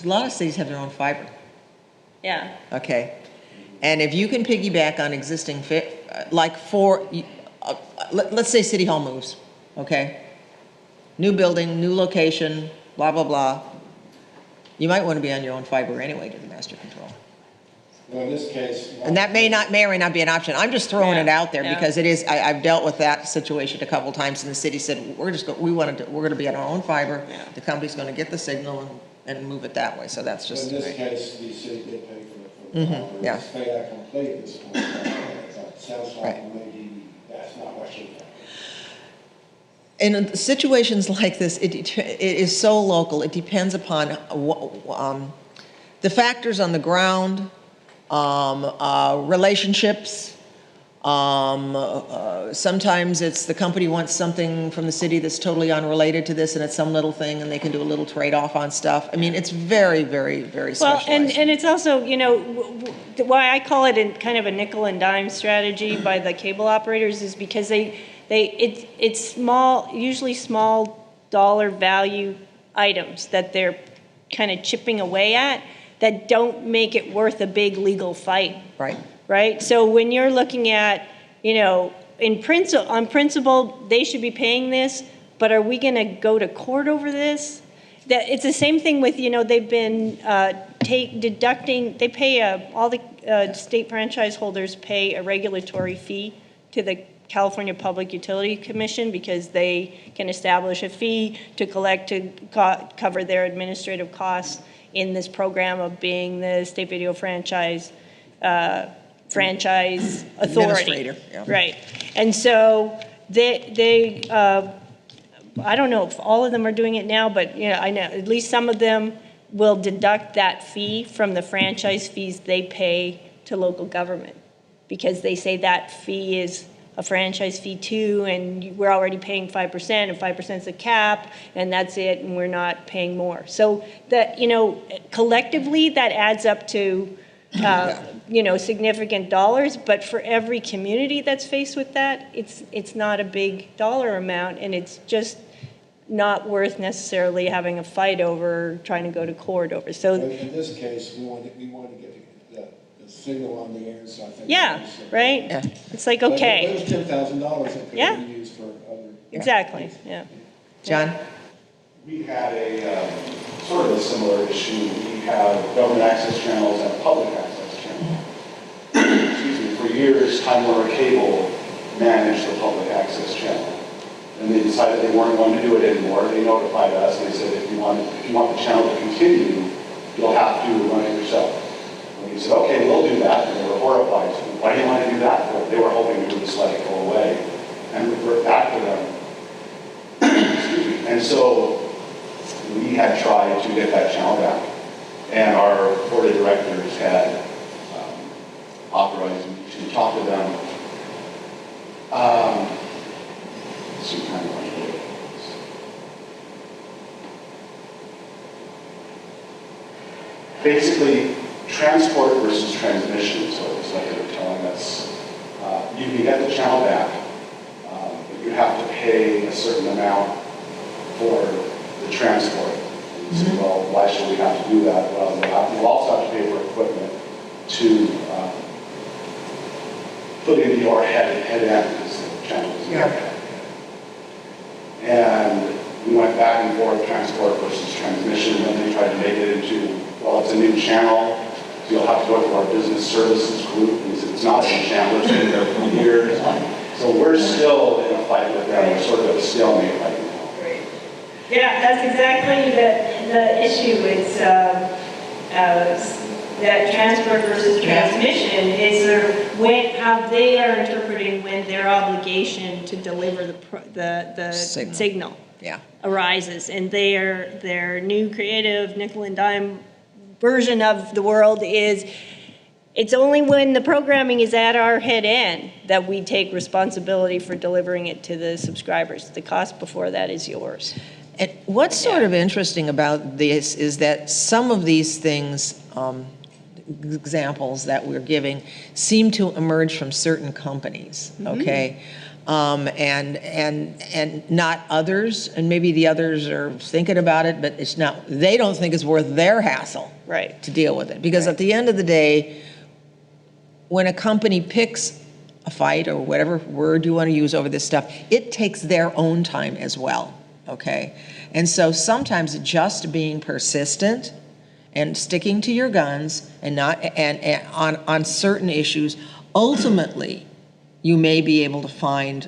lot of cities have their own fiber. Yeah. Okay, and if you can piggyback on existing let's say City Hall moves, okay, new building, new location, blah blah blah. You might want to be on your own fiber anyway to the master control. Well, in this case. And that may or may not be an option. I'm just throwing Yeah, it out there yeah. because it is. I've dealt with that situation a couple times, and the city said we're going to be on our own fiber. Yeah. The company's going to get the signal and move it that way. So that's just. In this case, the city did pay for it. Yeah. It's paid out complete at this point. It sounds like Right. maybe that's not what should happen. In situations like this, it is so local. It depends upon the factors on the ground, relationships. Sometimes it's the company wants something from the city that's totally unrelated to this, and it's some little thing, and they can do a little trade-off on stuff. I mean, it's very, very, very Well, specialized. and it's also, why I call it kind of a nickel and dime strategy by the cable operators is because it's small, usually small dollar value items that they're kind of chipping away at that don't make it worth a big legal fight. Right. Right? So when you're looking at, on principle, they should be paying this, but are we going to go to court over this? It's the same thing with, they've been deducting, they pay, all the state franchise holders pay a regulatory fee to the California Public Utility Commission because they can establish a fee to collect to cover their administrative costs in this program of being the state video franchise authority. Administrator, yeah. Right. And so they I don't know if all of them are doing it now, but I know at least some of them will deduct that fee from the franchise fees they pay to local government because they say that fee is a franchise fee too, and we're already paying 5%, and 5% is the cap, and that's it, and we're not paying more. So that, collectively, that adds up to you know, significant dollars, but for every community that's faced with that, it's not a big dollar amount, and it's just not worth necessarily having a fight over, trying to go to court over. So In this case, we want to get the signal on the air, so I think. yeah, right? Yeah. It's like, But okay, it was $10,000 that could Yeah. be used for other. exactly, yeah. John? We had a sort of a similar issue. We have government access channels and public access channels. Excuse me, for years, Time Warner Cable managed the public access channel. And they decided they weren't going to do it anymore. They notified us and they said, if you want the channel to continue, you'll have to run it yourself. And we said, okay, we'll do that. And they were horrified. Why do you want to do that for? They were hoping we would just let it go away and revert back to them. Excuse me. And so we had tried to get that channel back. And our board of directors had authorized me to talk to them. See kind of what it is. Basically, transport versus transmission. So it's like they were telling us, you can get the channel back, but you have to pay a certain amount for the transport. And you say, well, why should we have to do that? Well, you'll also have to pay for equipment to put into your head end, because the channel is your head. And we went back and forth, transport versus transmission, and they tried to make it into, well, it's a new channel, so you'll have to go to our business services group, and he said, it's not a new channel, it's been there for years. So we're still in a fight with them, we're sort of at a stalemate right now. Yeah, that's exactly the issue. It's that transport versus transmission is how they are interpreting when their obligation to deliver the signal Yeah. arises, and their new creative nickel and dime version of the world is, it's only when the programming is at our head end that we take responsibility for delivering it to the subscribers. The cost before that is yours. And what's sort of interesting about this is that some of these things, examples that we're giving, seem to emerge from certain companies, okay? And not others, and maybe the others are thinking about it, but it's not, they don't think it's worth their hassle to deal with it. Because at the end of the day, when a company picks a fight, or whatever word you want to use over this stuff, it takes their own time as well, okay? And so sometimes just being persistent and sticking to your guns and not, and on certain issues, ultimately, you may be able to find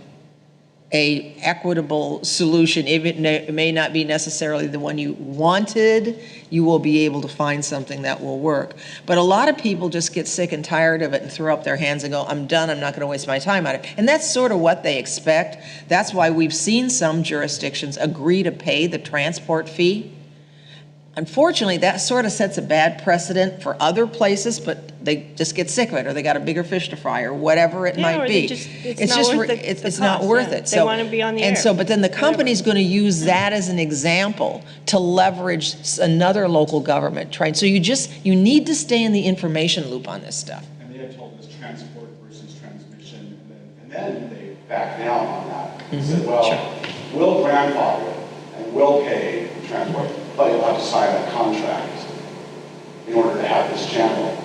a equitable solution. If it may not be necessarily the one you wanted, you will be able to find something that will work. But a lot of people just get sick and tired of it and throw up their hands and go, I'm done, I'm not going to waste my time on it. And that's sort of what they expect. That's why we've seen some jurisdictions agree to pay the transport fee. Unfortunately, that sort of sets a bad precedent for other places, but they just get sick of it, or they got a bigger fish to fry, or whatever it might be. It's not worth it. They want to be on the air. And so, but then the company's going to use that as an example to leverage another local government trying. So you need to stay in the information loop on this stuff. And they had told us transport versus transmission, and then they backed down on that. And said, well, we'll grandfather it, and we'll pay the transport, but you'll have to sign a contract in order to have this channel.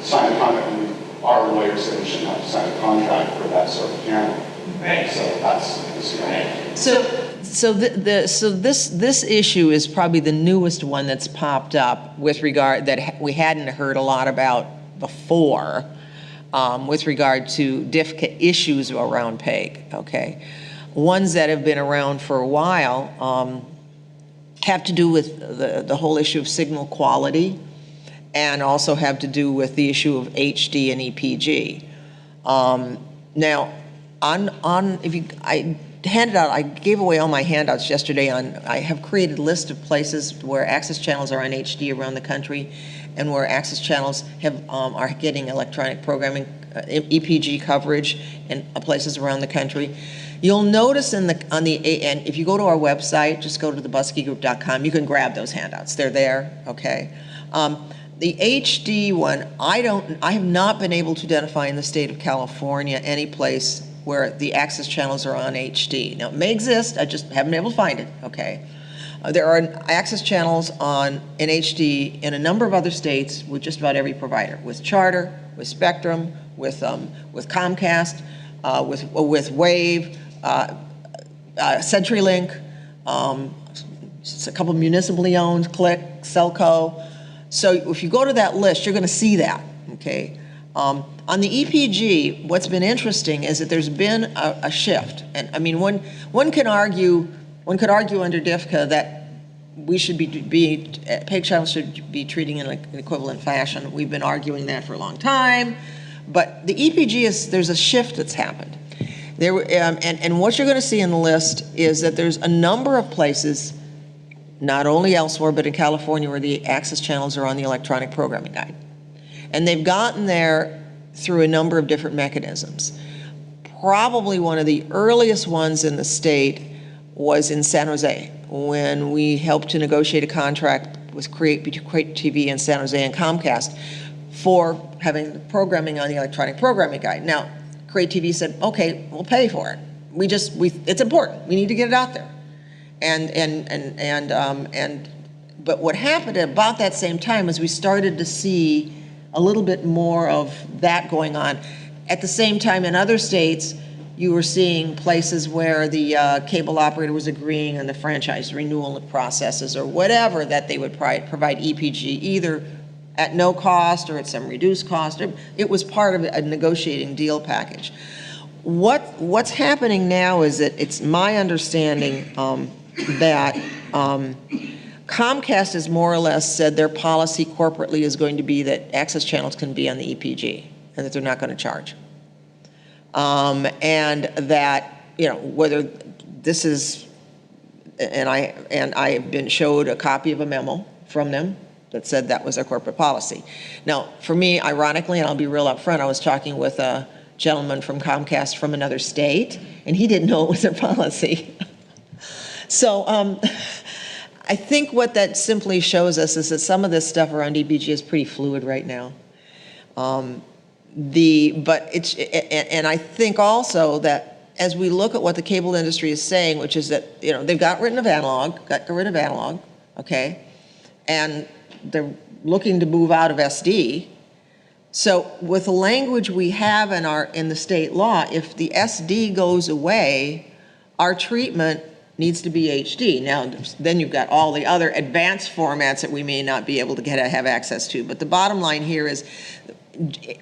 Sign a contract, and our lawyer said we shouldn't have to sign a contract for that sort of channel. Right. So that's this issue is probably the newest one that's popped up with regard that we hadn't heard a lot about before, with regard to DIVCA issues around PEG. Okay, ones that have been around for a while have to do with the whole issue of signal quality, and also have to do with the issue of HD and EPG. Now, I gave away all my handouts yesterday I have created a list of places where access channels are on HD around the country, and where access channels are getting electronic programming, EPG coverage in places around the country. You'll notice and if you go to our website, just go to thebuskeygroup.com, you can grab those handouts. They're there, okay? The HD one, I have not been able to identify in the state of California any place where the access channels are on HD. Now, it may exist, I just haven't been able to find it, okay? There are access channels in HD in a number of other states with just about every provider, with Charter, with Spectrum, with Comcast, with Wave, CenturyLink, a couple municipally owned, Click, Cellco. So if you go to that list, you're going to see that, okay? On the EPG, what's been interesting is that there's been a shift. And I mean, one could argue under DIVCA that we should PEG channels should be treating in an equivalent fashion. We've been arguing that for a long time. But the EPG there's a shift that's happened. And what you're going to see in the list is that there's a number of places, not only elsewhere, but in California, where the access channels are on the electronic programming guide. And they've gotten there through a number of different mechanisms. Probably one of the earliest ones in the state was in San Jose, when we helped to negotiate a contract with Create TV in San Jose and Comcast for having programming on the electronic programming guide. Now, Create TV said, okay, we'll pay for it. It's important. We need to get it out there. But what happened at about that same time is we started to see a little bit more of that going on. At the same time, in other states, you were seeing places where the cable operator was agreeing on the franchise renewal processes or whatever, that they would provide EPG either at no cost or at some reduced cost. It was part of a negotiating deal package. What's happening now is that it's my understanding that Comcast has more or less said their policy corporately is going to be that access channels can be on the EPG and that they're not going to charge. And that, whether this is, and I have been showed a copy of a memo from them that said that was their corporate policy. Now, for me, ironically, and I'll be real up front, I was talking with a gentleman from Comcast from another state, and he didn't know it was their policy. So I think what that simply shows us is that some of this stuff around EPG is pretty fluid right now. And I think also that as we look at what the cable industry is saying, which is that they've got rid of analog, okay, and they're looking to move out of SD. So with the language we have in the state law, if the SD goes away, our treatment needs to be HD. Now, then you've got all the other advanced formats that we may not be able to have access to. But the bottom line here is,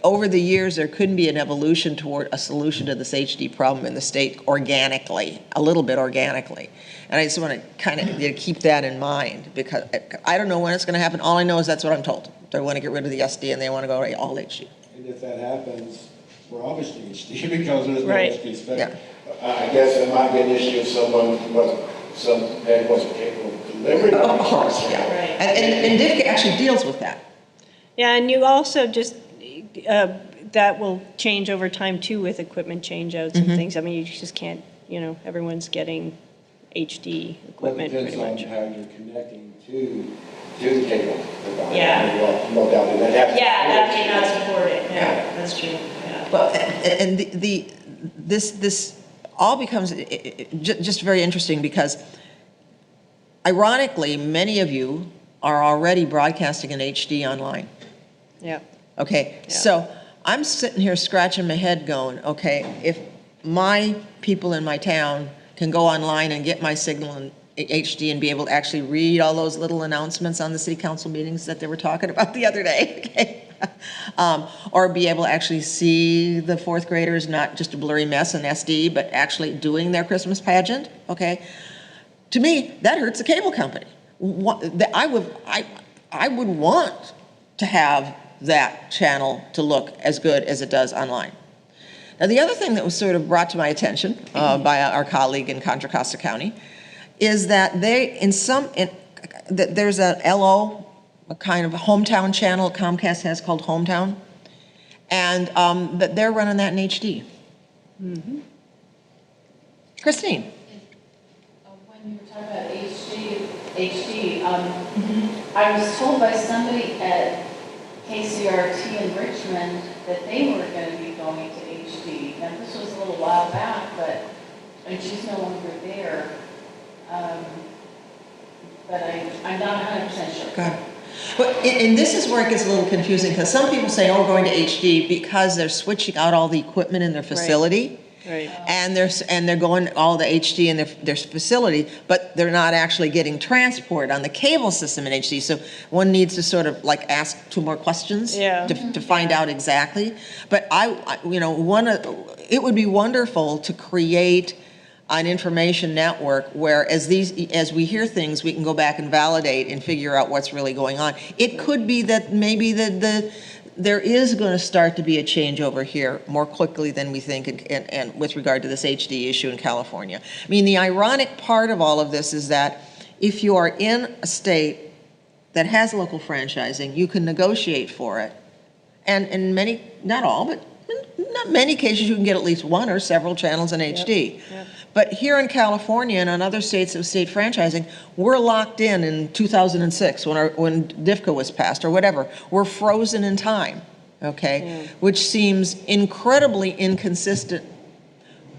over the years, there couldn't be an evolution toward a solution to this HD problem in the state organically, a little bit organically. And I just want to kind of keep that in mind, because I don't know when it's going to happen. All I know is that's what I'm told. They want to get rid of the SD and they want to go all HD. And if that happens, we're obviously HD because there's no Right. HD spectrum. Yeah. I guess it might be an issue if someone wasn't capable of delivering. Of course, yeah. Right. And DIVCA actually deals with that. Yeah, and you also just, that will change over time too with equipment changeouts and things. I mean, you just can't, everyone's getting HD equipment pretty Well, it much. depends on how you're connecting to the cable provider. Yeah. Modality. That may not support it. Yeah, that's true. Yeah. Well, and this all becomes just very interesting because, ironically, many of you are already broadcasting in HD online. Yeah. Okay, Yeah. so I'm sitting here scratching my head going, okay, if my people in my town can go online and get my signal in HD and be able to actually read all those little announcements on the city council meetings that they were talking about the other day, okay? Or be able to actually see the fourth graders, not just a blurry mess in SD, but actually doing their Christmas pageant, okay? To me, that hurts the cable company. I would want to have that channel to look as good as it does online. Now, the other thing that was sort of brought to my attention by our colleague in Contra Costa County is that there's a LO, a kind of a hometown channel Comcast has called Hometown, and that they're running that in HD. Mm-hmm. Christine. When you were talking about HD, I was told by somebody at KCRT in Richmond that they were going to be going to HD. Now, this was a little while back, and she's no longer there. But I'm not 100% sure. Got it. But, and this is where it gets a little confusing, because some people say, oh, we're going to HD because they're switching out all the equipment in their facility. Right. And they're going all the HD in their facility, but they're not actually getting transport on the cable system in HD. So one needs to sort of like ask 2 more questions to find out exactly. But it would be wonderful to create an information network where as we hear things, we can go back and validate and figure out what's really going on. It could be that maybe there is going to start to be a change over here more quickly than we think, and with regard to this HD issue in California. I mean, the ironic part of all of this is that if you are in a state that has local franchising, you can negotiate for it. And in many, not all, but not many cases, you can get at least 1 or several channels in HD. Yep. But here in California and in other states of state franchising, we're locked in 2006 when DIVCA was passed or whatever. We're frozen in time, okay? Which seems incredibly inconsistent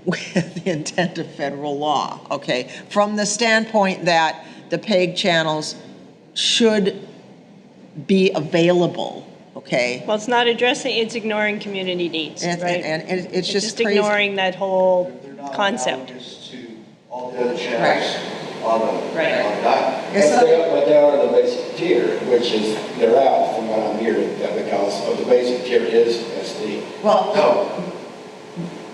with the intent of federal law, okay? From the standpoint that the PEG channels should be available. Okay. Well, it's not addressing, it's ignoring community needs, right? And it's just crazy. Ignoring that whole concept. To all the other channels on the dot. But they are the basic tier, which is, they're out from what I'm hearing, because of the basic tier is SD. Well, no,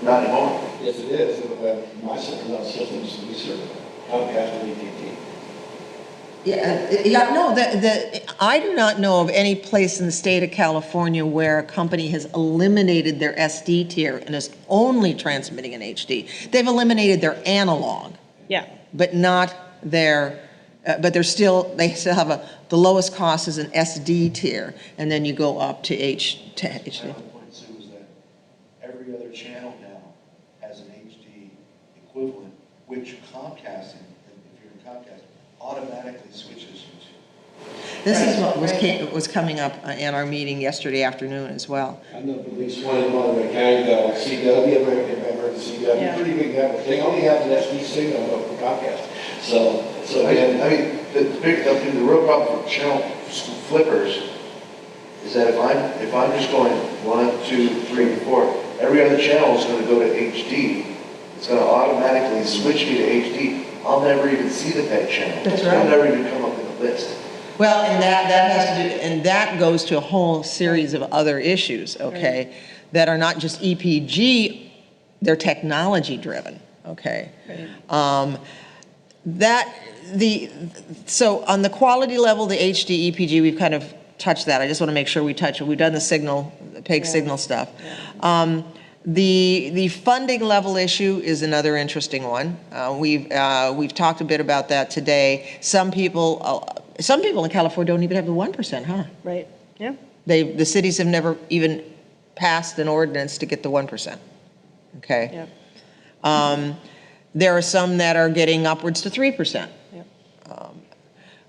not anymore. Yes, it is. My systems, we serve Comcast and AT&T. I do not know of any place in the state of California where a company has eliminated their SD tier and is only transmitting in HD. They've eliminated their analog. Yeah. But not their, they still have the lowest cost is an SD tier, and then you go up to HD. My point, Sue, is that every other channel now has an HD equivalent, which Comcast, if you're in Comcast, automatically switches you to. This is what was coming up in our meeting yesterday afternoon as well. I know at least one in Monterey County, though, CW, emergency CW, pretty big network. They only have an SD signal for Comcast. So the real problem for channel flippers is that if I'm just going 1, 2, 3, 4, every other channel is going to go to HD. It's going to automatically switch me to HD. I'll never even see the PEG channel. That's right. It'll never even come up in the list. Well, and that has to do, and that goes to a whole series of other issues, okay, that are not just EPG, they're technology driven, okay. So on the quality level, the HD, EPG, we've kind of touched that. I just want to make sure we touch it. We've done the signal, the PEG signal stuff. The funding level issue is another interesting one. We've talked a bit about that today. Some people in California don't even have the 1%, huh? Right. Yeah. The cities have never even passed an ordinance to get the 1%. Okay. Yeah. There are some that are getting upwards to 3%. Yeah.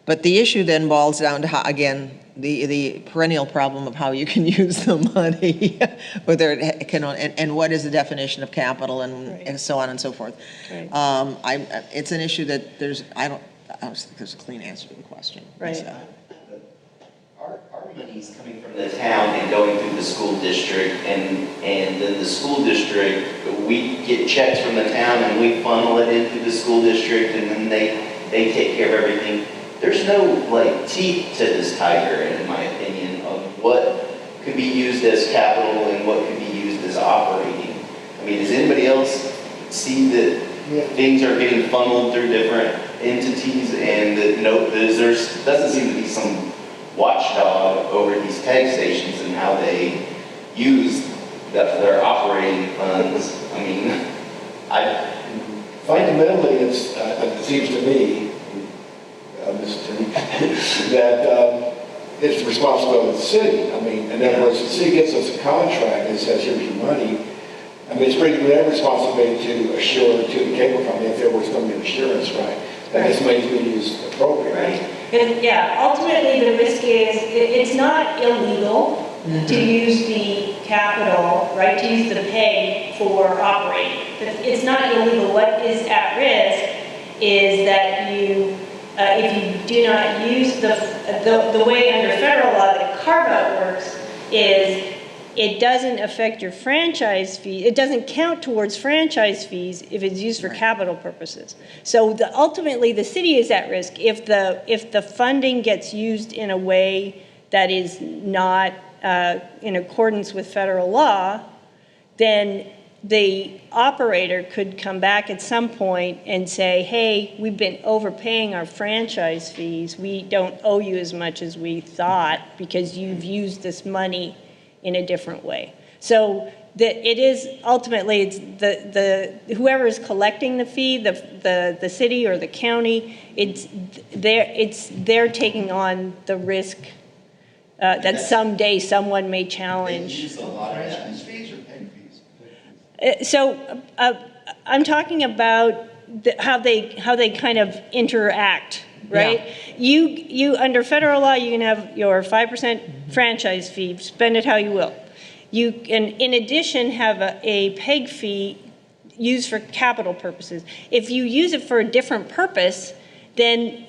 But the issue then boils down to how, again, the perennial problem of how you can use the money, whether it can, and what is the definition of capital, and so on and so forth. It's an issue that I don't think there's a clean answer to the question. Right. So. Our money's coming from the town and going through the school district, and then the school district, we get checks from the town and we funnel it into the school district, and then they take care of everything. There's no teeth to this tiger, in my opinion, of what could be used as capital and what could be used as operating. I mean, does anybody else see that things are getting funneled through different entities, and that there doesn't seem to be some watchdog over these PEG stations and how they use their operating funds? I mean, fundamentally, it seems to me, that it's the responsibility of the city. I mean, in other words, the city gets us a contract that says, here's your money. I mean, it's pretty their responsibility to assure to the cable company if there was going to be insurance, right, that this money is being used appropriately. Because, yeah, ultimately the risk is, it's not illegal to use the capital, right, to use the pay for operating. It's not illegal. What is at risk is that you, if you do not use the way under federal law the carve-out works is it doesn't affect your franchise fee. It doesn't count towards franchise fees if it's used for capital purposes. So ultimately, the city is at risk if the funding gets used in a way that is not in accordance with federal law. Then the operator could come back at some point and say, hey, we've been overpaying our franchise fees. We don't owe you as much as we thought because you've used this money in a different way. So it is ultimately, it's the whoever is collecting the fee, the city or the county, they're taking on the risk that someday someone may challenge. They use a lot of franchise fees or pay fees? So I'm talking about how they kind of interact, right? Yeah. You under federal law, you can have your 5% franchise fee, spend it how you will. You can, in addition, have a PEG fee used for capital purposes. If you use it for a different purpose, then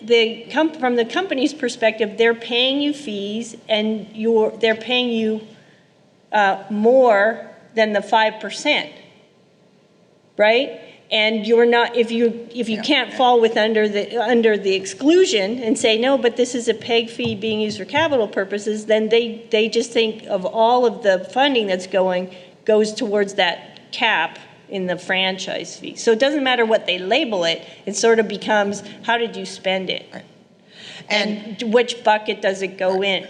from the company's perspective, they're paying you fees, and they're paying you more than the 5%, right? And you're not, if you can't fall under the exclusion and say no, but this is a PEG fee being used for capital purposes, then they just think of all of the funding that's goes towards that cap in the franchise fee. So it doesn't matter what they label it, it sort of becomes, how did you spend it? Right. And which bucket does it go in?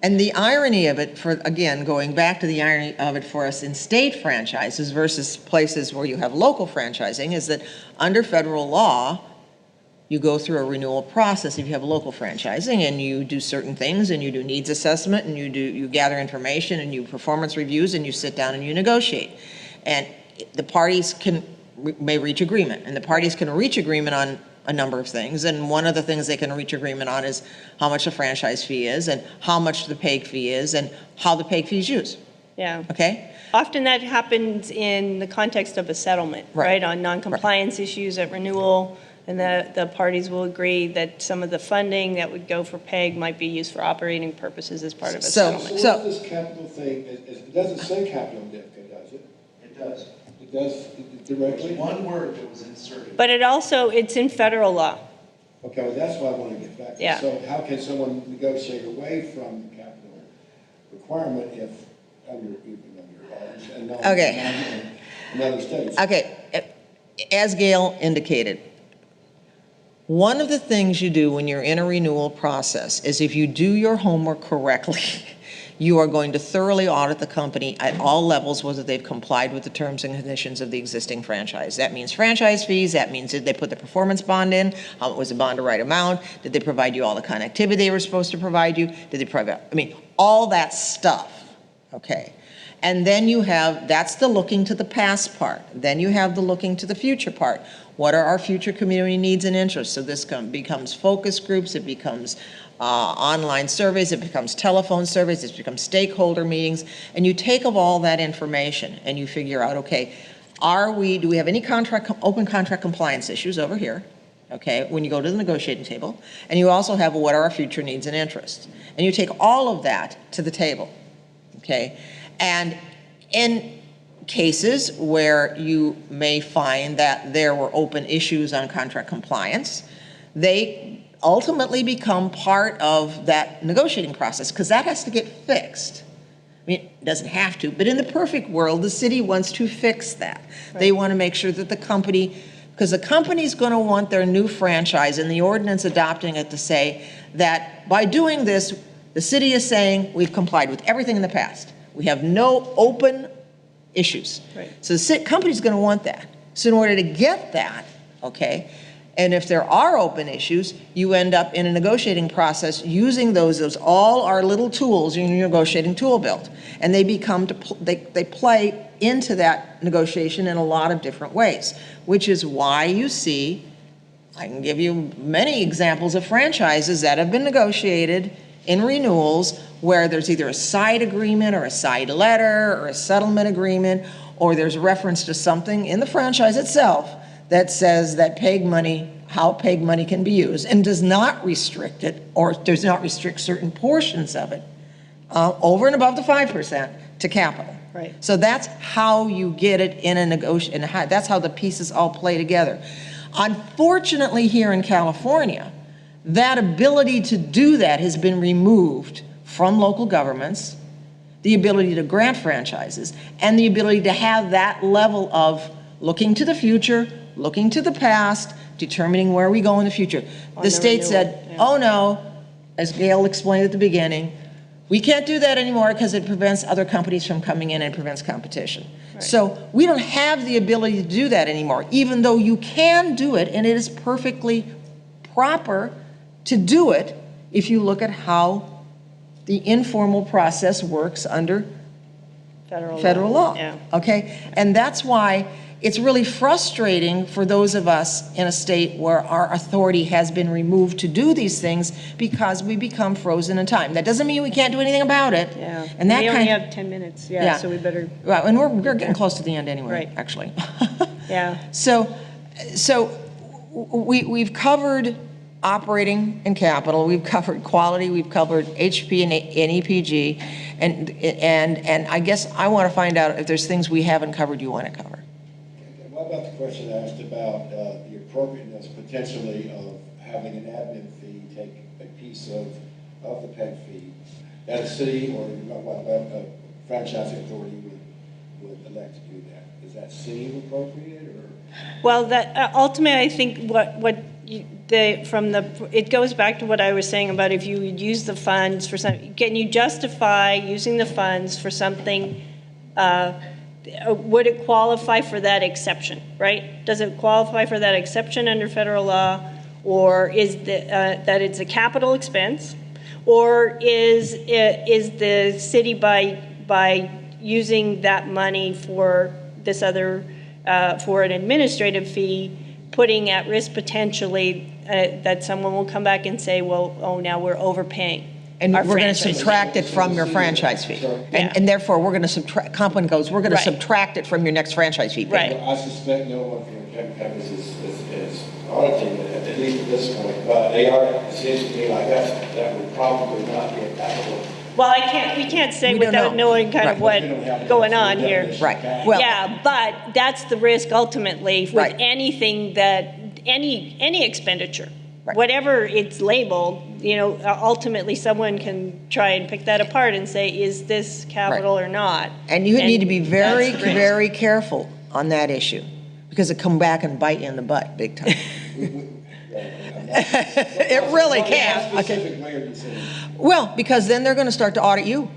And the irony of it, again, going back to the irony of it for us in state franchises versus places where you have local franchising, is that under federal law, you go through a renewal process if you have local franchising, and you do certain things, and you do needs assessment, and you gather information, and you performance reviews, and you sit down and you negotiate. And the parties may reach agreement, and the parties can reach agreement on a number of things, and one of the things they can reach agreement on is how much the franchise fee is, and how much the PEG fee is, and how the PEG fee is used. Yeah. Okay? Often that happens in the context of a settlement, right? On non-compliance issues at renewal, and the parties will agree that some of the funding that would go for PEG might be used for operating purposes as part of a settlement. So what's this capital thing? It doesn't say capital DIVCA, does it? It does. It does directly? There's one word that was inserted. But it's in federal law. Okay, well, that's what I want to get back to. Yeah. So how can someone negotiate away from the capital requirement if even under ours and not in other states? Okay, as Gail indicated, one of the things you do when you're in a renewal process is if you do your homework correctly, you are going to thoroughly audit the company at all levels, whether they've complied with the terms and conditions of the existing franchise. That means franchise fees, that means did they put the performance bond in, was the bond the right amount, did they provide you all the connectivity they were supposed to provide you, did they provide, all that stuff, okay? And then you have, that's the looking to the past part. Then you have the looking to the future part. What are our future community needs and interests? So this becomes focus groups, it becomes online surveys, it becomes telephone surveys, it becomes stakeholder meetings, and you take of all that information and you figure out, okay, do we have any open contract compliance issues over here, okay, when you go to the negotiating table, and you also have what are our future needs and interests. And you take all of that to the table, okay, and in cases where you may find that there were open issues on contract compliance, they ultimately become part of that negotiating process, because that has to get fixed. It doesn't have to, but in the perfect world, the city wants to fix that. Right. They want to make sure that the company, because the company's going to want their new franchise and the ordinance adopting it to say that by doing this, the city is saying we've complied with everything in the past. We have no open issues. Right. So the company's going to want that. So in order to get that, okay, and if there are open issues, you end up in a negotiating process using those all our little tools in your negotiating tool belt. And they they play into that negotiation in a lot of different ways, which is why you see I can give you many examples of franchises that have been negotiated in renewals where there's either a side agreement or a side letter or a settlement agreement, or there's reference to something in the franchise itself that says that PEG money, how PEG money can be used, and does not restrict it, or does not restrict certain portions of it, over and above the 5% to capital. Right. So that's how you get it in a negotiation, and that's how the pieces all play together. Unfortunately, here in California, that ability to do that has been removed from local governments, the ability to grant franchises, and the ability to have that level of looking to the future, looking to the past, determining where we go in the future. The state said, oh no, as Gail explained at the beginning, we can't do that anymore because it prevents other companies from coming in and prevents competition. Right. So we don't have the ability to do that anymore, even though you can do it, and it is perfectly proper to do it if you look at how the informal process works under federal law. Yeah. Okay? And that's why it's really frustrating for those of us in a state where our authority has been removed to do these things, because we become frozen in time. That doesn't mean we can't do anything about it. Yeah. And that we only have 10 minutes, so we better. Right, and we're getting close to the end anyway, right. Actually. Yeah. So we've covered operating and capital, we've covered quality, we've covered HP and EPG, and I guess I want to find out if there's things we haven't covered you want to cover. What about the question I asked about the appropriateness potentially of having an admin fee take a piece of the PEG fee that a city or a franchising authority would elect to do that? Does that seem appropriate, or? Well, that ultimately, I think it goes back to what I was saying about if you would use the funds for something. Can you justify using the funds for something? Would it qualify for that exception, right? Does it qualify for that exception under federal law, or is that it's a capital expense, or is the city by using that money for this other for an administrative fee putting at risk potentially that someone will come back and say, well, oh, now we're overpaying. And we're going to subtract it from your franchise fee. And therefore, we're going to subtract, Compline goes, we're going to subtract it from your next franchise fee payment. Right. I suspect no one from the companies is auditing it, at least at this point, but they are, it seems to me like that would probably not be a capital. Well, we can't say without knowing kind of what's going on here. Right. Well, yeah, but that's the risk ultimately with anything that, any expenditure. Right. Whatever it's labeled, ultimately someone can try and pick that apart and say, is this capital or not? And you need to be very, very careful on that issue, because it come back and bite you in the butt big time. It really can. Okay. Well, because then they're going to start to audit you.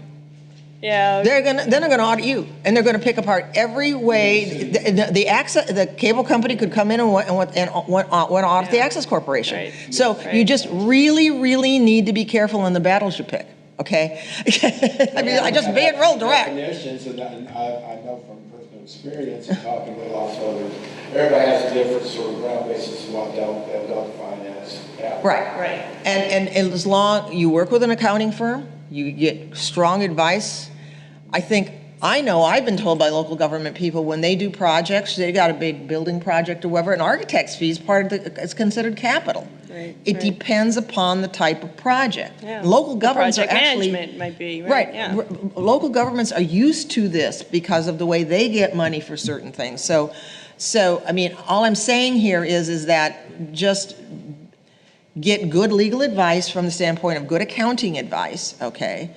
Yeah. Then they're going to audit you, and they're going to pick apart every way. The cable company could come in and want to audit the Access Corporation. Right. So you just really, really need to be careful in the battles you pick. Okay. I mean, I just being real direct. And I know from personal experience and talking with lots of others, everybody has a different sort of ground basis of what they'll define as capital. Right. And as long you work with an accounting firm, you get strong advice. I know I've been told by local government people when they do projects, they got a big building project or whatever, an architect's fee is it's considered capital. Right, it depends upon the type of project. Yeah. Local governments are actually management might be right. Yeah. Local governments are used to this because of the way they get money for certain things. So I mean, all I'm saying here is that just get good legal advice from the standpoint of good accounting advice, okay?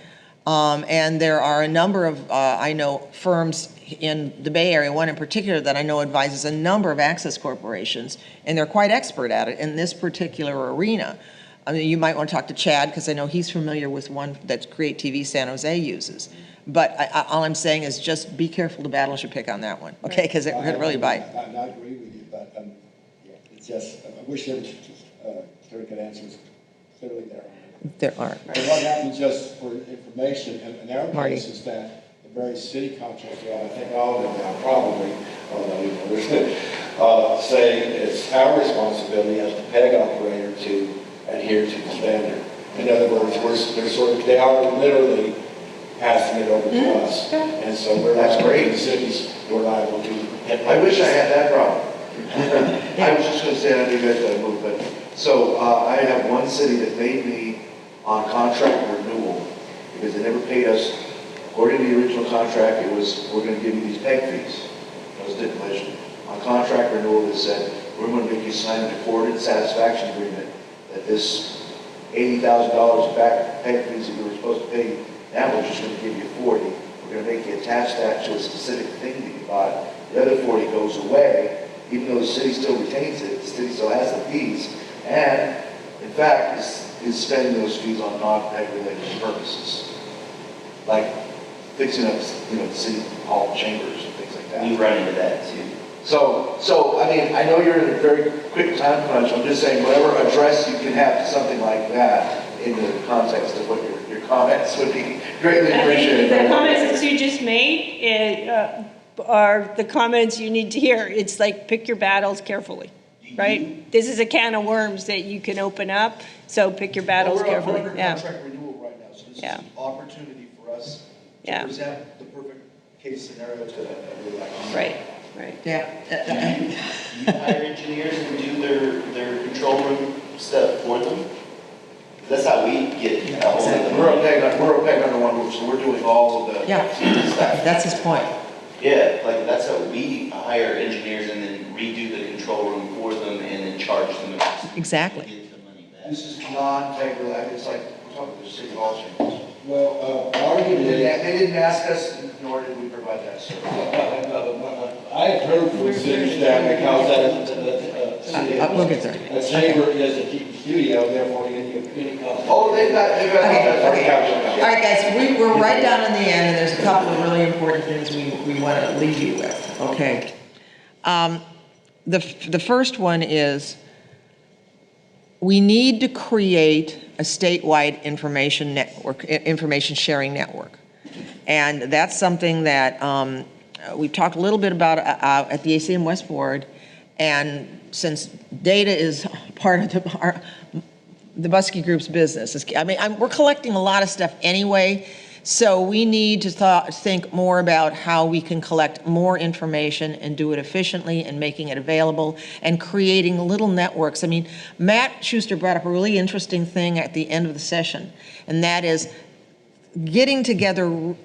And there are a number of, I know, firms in the Bay Area, one in particular that I know advises a number of access corporations, and they're quite expert at it in this particular arena. I mean, you might want to talk to Chad, because I know he's familiar with one that Create TV San Jose uses. But all I'm saying is just be careful the battles you pick on that one, okay? Because it could really bite. I agree with you, but it's just, I wish there was clear cut answers clearly there. There aren't. But what happens, just for information, in our case, is that the various city contracts, I think all of them now probably, although say it's our responsibility as the PEG operator to adhere to the standard. In other words, they are literally passing it over to us. And so we're That's great. The cities, we're liable to. I wish I had that problem. I was just gonna say, I know you guys gotta move, but, so, I have one city that made me on contract renewal, because they never paid us, according to the original contract, it was, we're gonna give you these PEG fees. That was stipulation. On contract renewal, it said, we're gonna make you sign an accorded satisfaction agreement that this $80,000 of back PEG fees that you were supposed to pay, now we're just gonna give you 40. We're gonna make you attach that to a specific thing that you bought. The other 40 goes away, even though the city still retains it, the city still has the fees, and in fact, is spending those fees on non-PEG related purposes. Like fixing up, the city hall chambers and things like that. We've run into that too. So, I mean, I know you're in a very quick time crunch, I'm just saying, whatever address you can have to something like that in the context of what your comments would be greatly appreciated. The comments that you just made are the comments you need to hear. It's like, pick your battles carefully, right? This is a can of worms that you can open up, so pick your battles carefully. We're under contract renewal right now, so this is an opportunity for us to present the perfect case scenario to everyone. Right. Do you hire engineers and do their control room stuff for them? That's how we get a hold of them. We're a PEG under one roof, so we're doing all of the Yeah, that's his point. Yeah, like that's how we hire engineers and then redo the control room for them and then charge them. Exactly. To get the money back. This is non-PEG related, it's like, we're talking about the city hall chambers. Well, arguably, They didn't ask us, nor did we provide that service. I have heard from city staff because We'll get there. a chamber is a keep studio, therefore any Oh, they've got. All right, guys, we're right down in the end, and there's a couple of really important things we want to leave you with, okay? The first one is we need to create a statewide information network, information sharing network. And that's something that we've talked a little bit about at the ACM West board, and since data is part of the Buskey Group's business. We're collecting a lot of stuff anyway, so we need to think more about how we can collect more information and do it efficiently and making it available and creating little networks. Matt Schuster brought up a really interesting thing at the end of the session, and that is getting together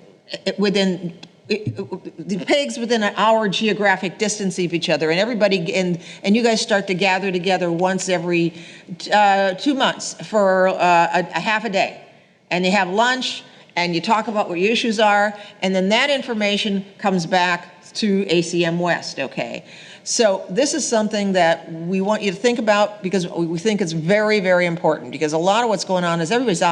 within the PEGs within an hour geographic distance of each other, and everybody, and you guys start to gather together once every 2 months for a half a day, and you have lunch and you talk about what your issues are, and then that information comes back to ACM West, okay? So this is something that we want you to think about, because we think it's very, very important, because a lot of what's going on is everybody's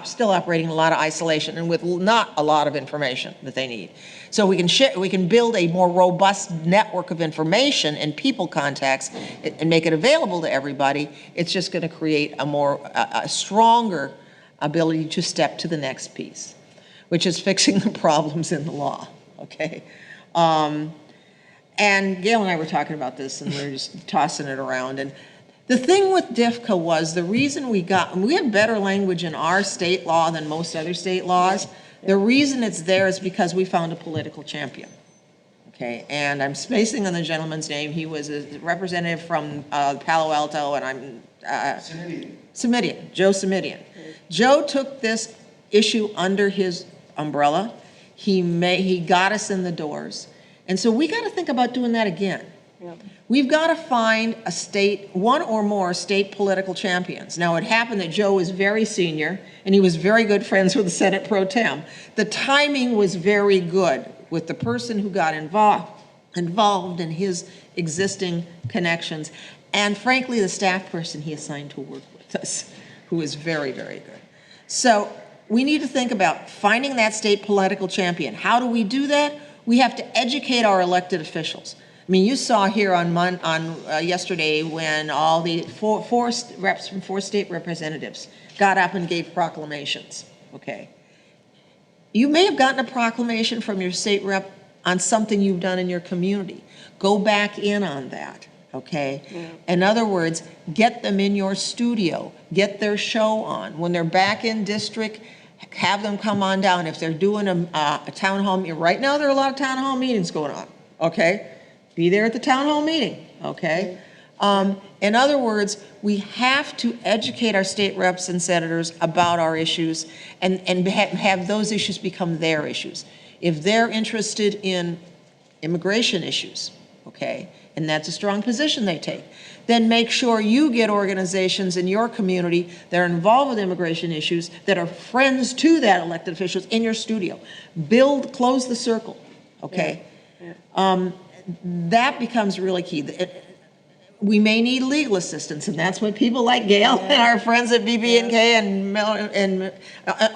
still operating in a lot of isolation and with not a lot of information that they need. So we can build a more robust network of information and people contacts and make it available to everybody. It's just going to create a stronger ability to step to the next piece, which is fixing the problems in the law, okay? And Gail and I were talking about this, and we were just tossing it around. And the thing with DIVCA was the reason we have better language in our state law than most other state laws. The reason it's there is because we found a political champion. Okay, and I'm spacing on the gentleman's name. He was a representative from Palo Alto, and I'm Simidian, Joe Simidian. Joe took this issue under his umbrella. He got us in the doors. And so we got to think about doing that again. Yep. We've got to find one or more state political champions. Now, it happened that Joe was very senior, and he was very good friends with the Senate Pro Tem. The timing was very good with the person who got involved in his existing connections, and frankly, the staff person he assigned to work with us, who is very, very good. So we need to think about finding that state political champion. How do we do that? We have to educate our elected officials. You saw here on yesterday when all the four reps from 4 state representatives got up and gave proclamations, okay? You may have gotten a proclamation from your state rep on something you've done in your community. Go back in on that, okay? In other words, get them in your studio, get their show on. When they're back in district, have them come on down. If they're doing a town hall, right now there are a lot of town hall meetings going on, okay? Be there at the town hall meeting, okay? In other words, we have to educate our state reps and senators about our issues and have those issues become their issues. If they're interested in immigration issues, okay, and that's a strong position they take, then make sure you get organizations in your community that are involved with immigration issues, that are friends to that elected officials in your studio. Close the circle, okay? That becomes really key. We may need legal assistance, and that's what people like Gail and our friends at BB&K and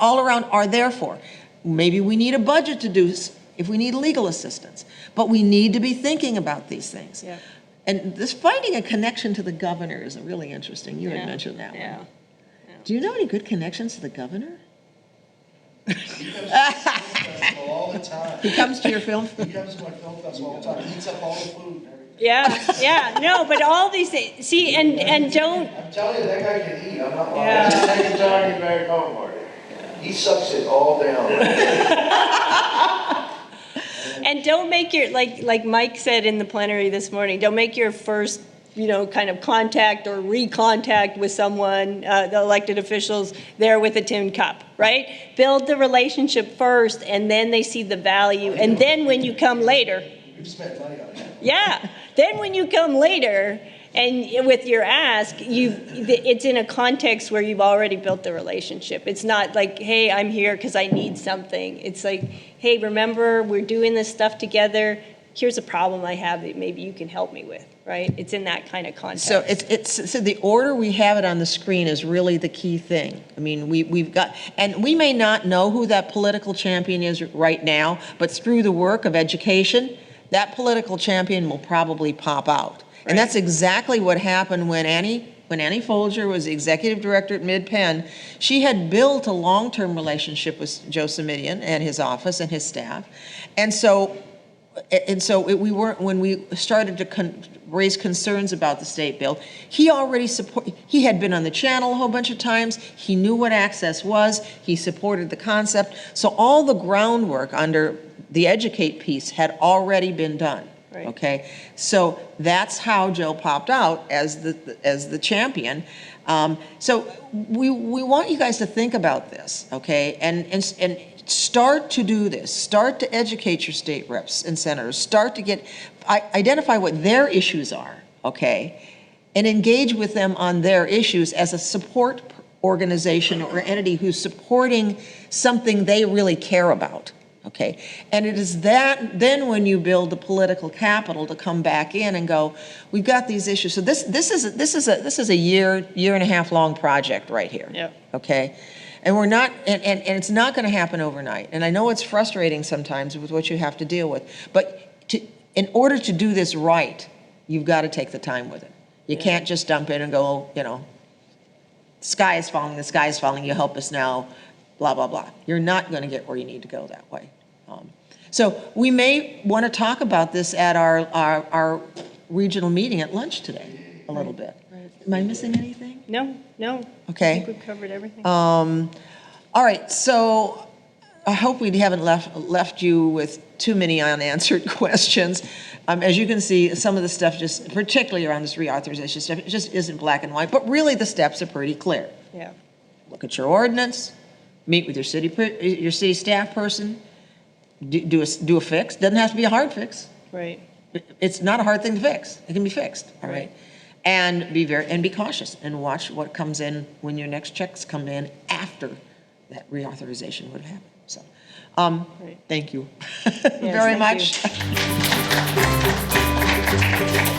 all around are there for. Maybe we need a budget to do if we need legal assistance, but we need to be thinking about these things. Yeah. And this finding a connection to the governor is really interesting. You had mentioned that one. Yeah. Do you know any good connections to the governor? He comes to my film festival all the time. He comes to your film? He comes to my film festival all the time. He eats up all the food and everything. Yeah, no, but all these things, see, and don't. I'm telling you, that guy can eat. I'm not lying. Yeah. That's the second time you're back home, Marty. He sucks it all down. And don't make your, like Mike said in the plenary this morning, don't make your first, kind of contact or recontact with someone, the elected officials there with a tin cup, right? Build the relationship first, and then they see the value. And then when you come later. We've spent money on it. Yeah. Then when you come later and with your ask, it's in a context where you've already built the relationship. It's not like, hey, I'm here because I need something. It's like, hey, remember, we're doing this stuff together. Here's a problem I have that maybe you can help me with, right? It's in that kind of context. So so the order we have it on the screen is really the key thing. I mean, we've got, and we may not know who that political champion is right now, but through the work of education, that political champion will probably pop out. Right. And that's exactly what happened when Annie Folger was the executive director at Mid-Penn. She had built a long-term relationship with Joe Simidian and his office and his staff. And so we weren't, when we started to raise concerns about the state bill, he had been on the channel a whole bunch of times. He knew what access was. He supported the concept. So all the groundwork under the educate piece had already been done. Right. Okay, so that's how Joe popped out as the champion. So we want you guys to think about this, okay, and start to do this. Start to educate your state reps and senators. Start to identify what their issues are, okay, and engage with them on their issues as a support organization or entity who's supporting something they really care about. Okay, and it is that then when you build the political capital to come back in and go, we've got these issues. So this is a year and a half long project right here. Yeah. Okay, and we're not, and it's not going to happen overnight. And I know it's frustrating sometimes with what you have to deal with, but in order to do this right, you've got to take the time with it. You can't just dump in and go, the sky is falling. You help us now. Blah, blah, blah. You're not going to get where you need to go that way. So we may want to talk about this at our regional meeting at lunch today a little bit. Right. Am I missing anything? No. Okay. I think we've covered everything. All right. So I hope we haven't left you with too many unanswered questions. As you can see, some of the stuff just, particularly around this reauthorization stuff, it just isn't black and white. But really, the steps are pretty clear. Yeah. Look at your ordinance. Meet with your city staff person, do a fix. Doesn't have to be a hard fix. Right. It's not a hard thing to fix. It can be fixed. All right. And be cautious and watch what comes in when your next checks come in after that reauthorization would have happened. So, thank you very much. You.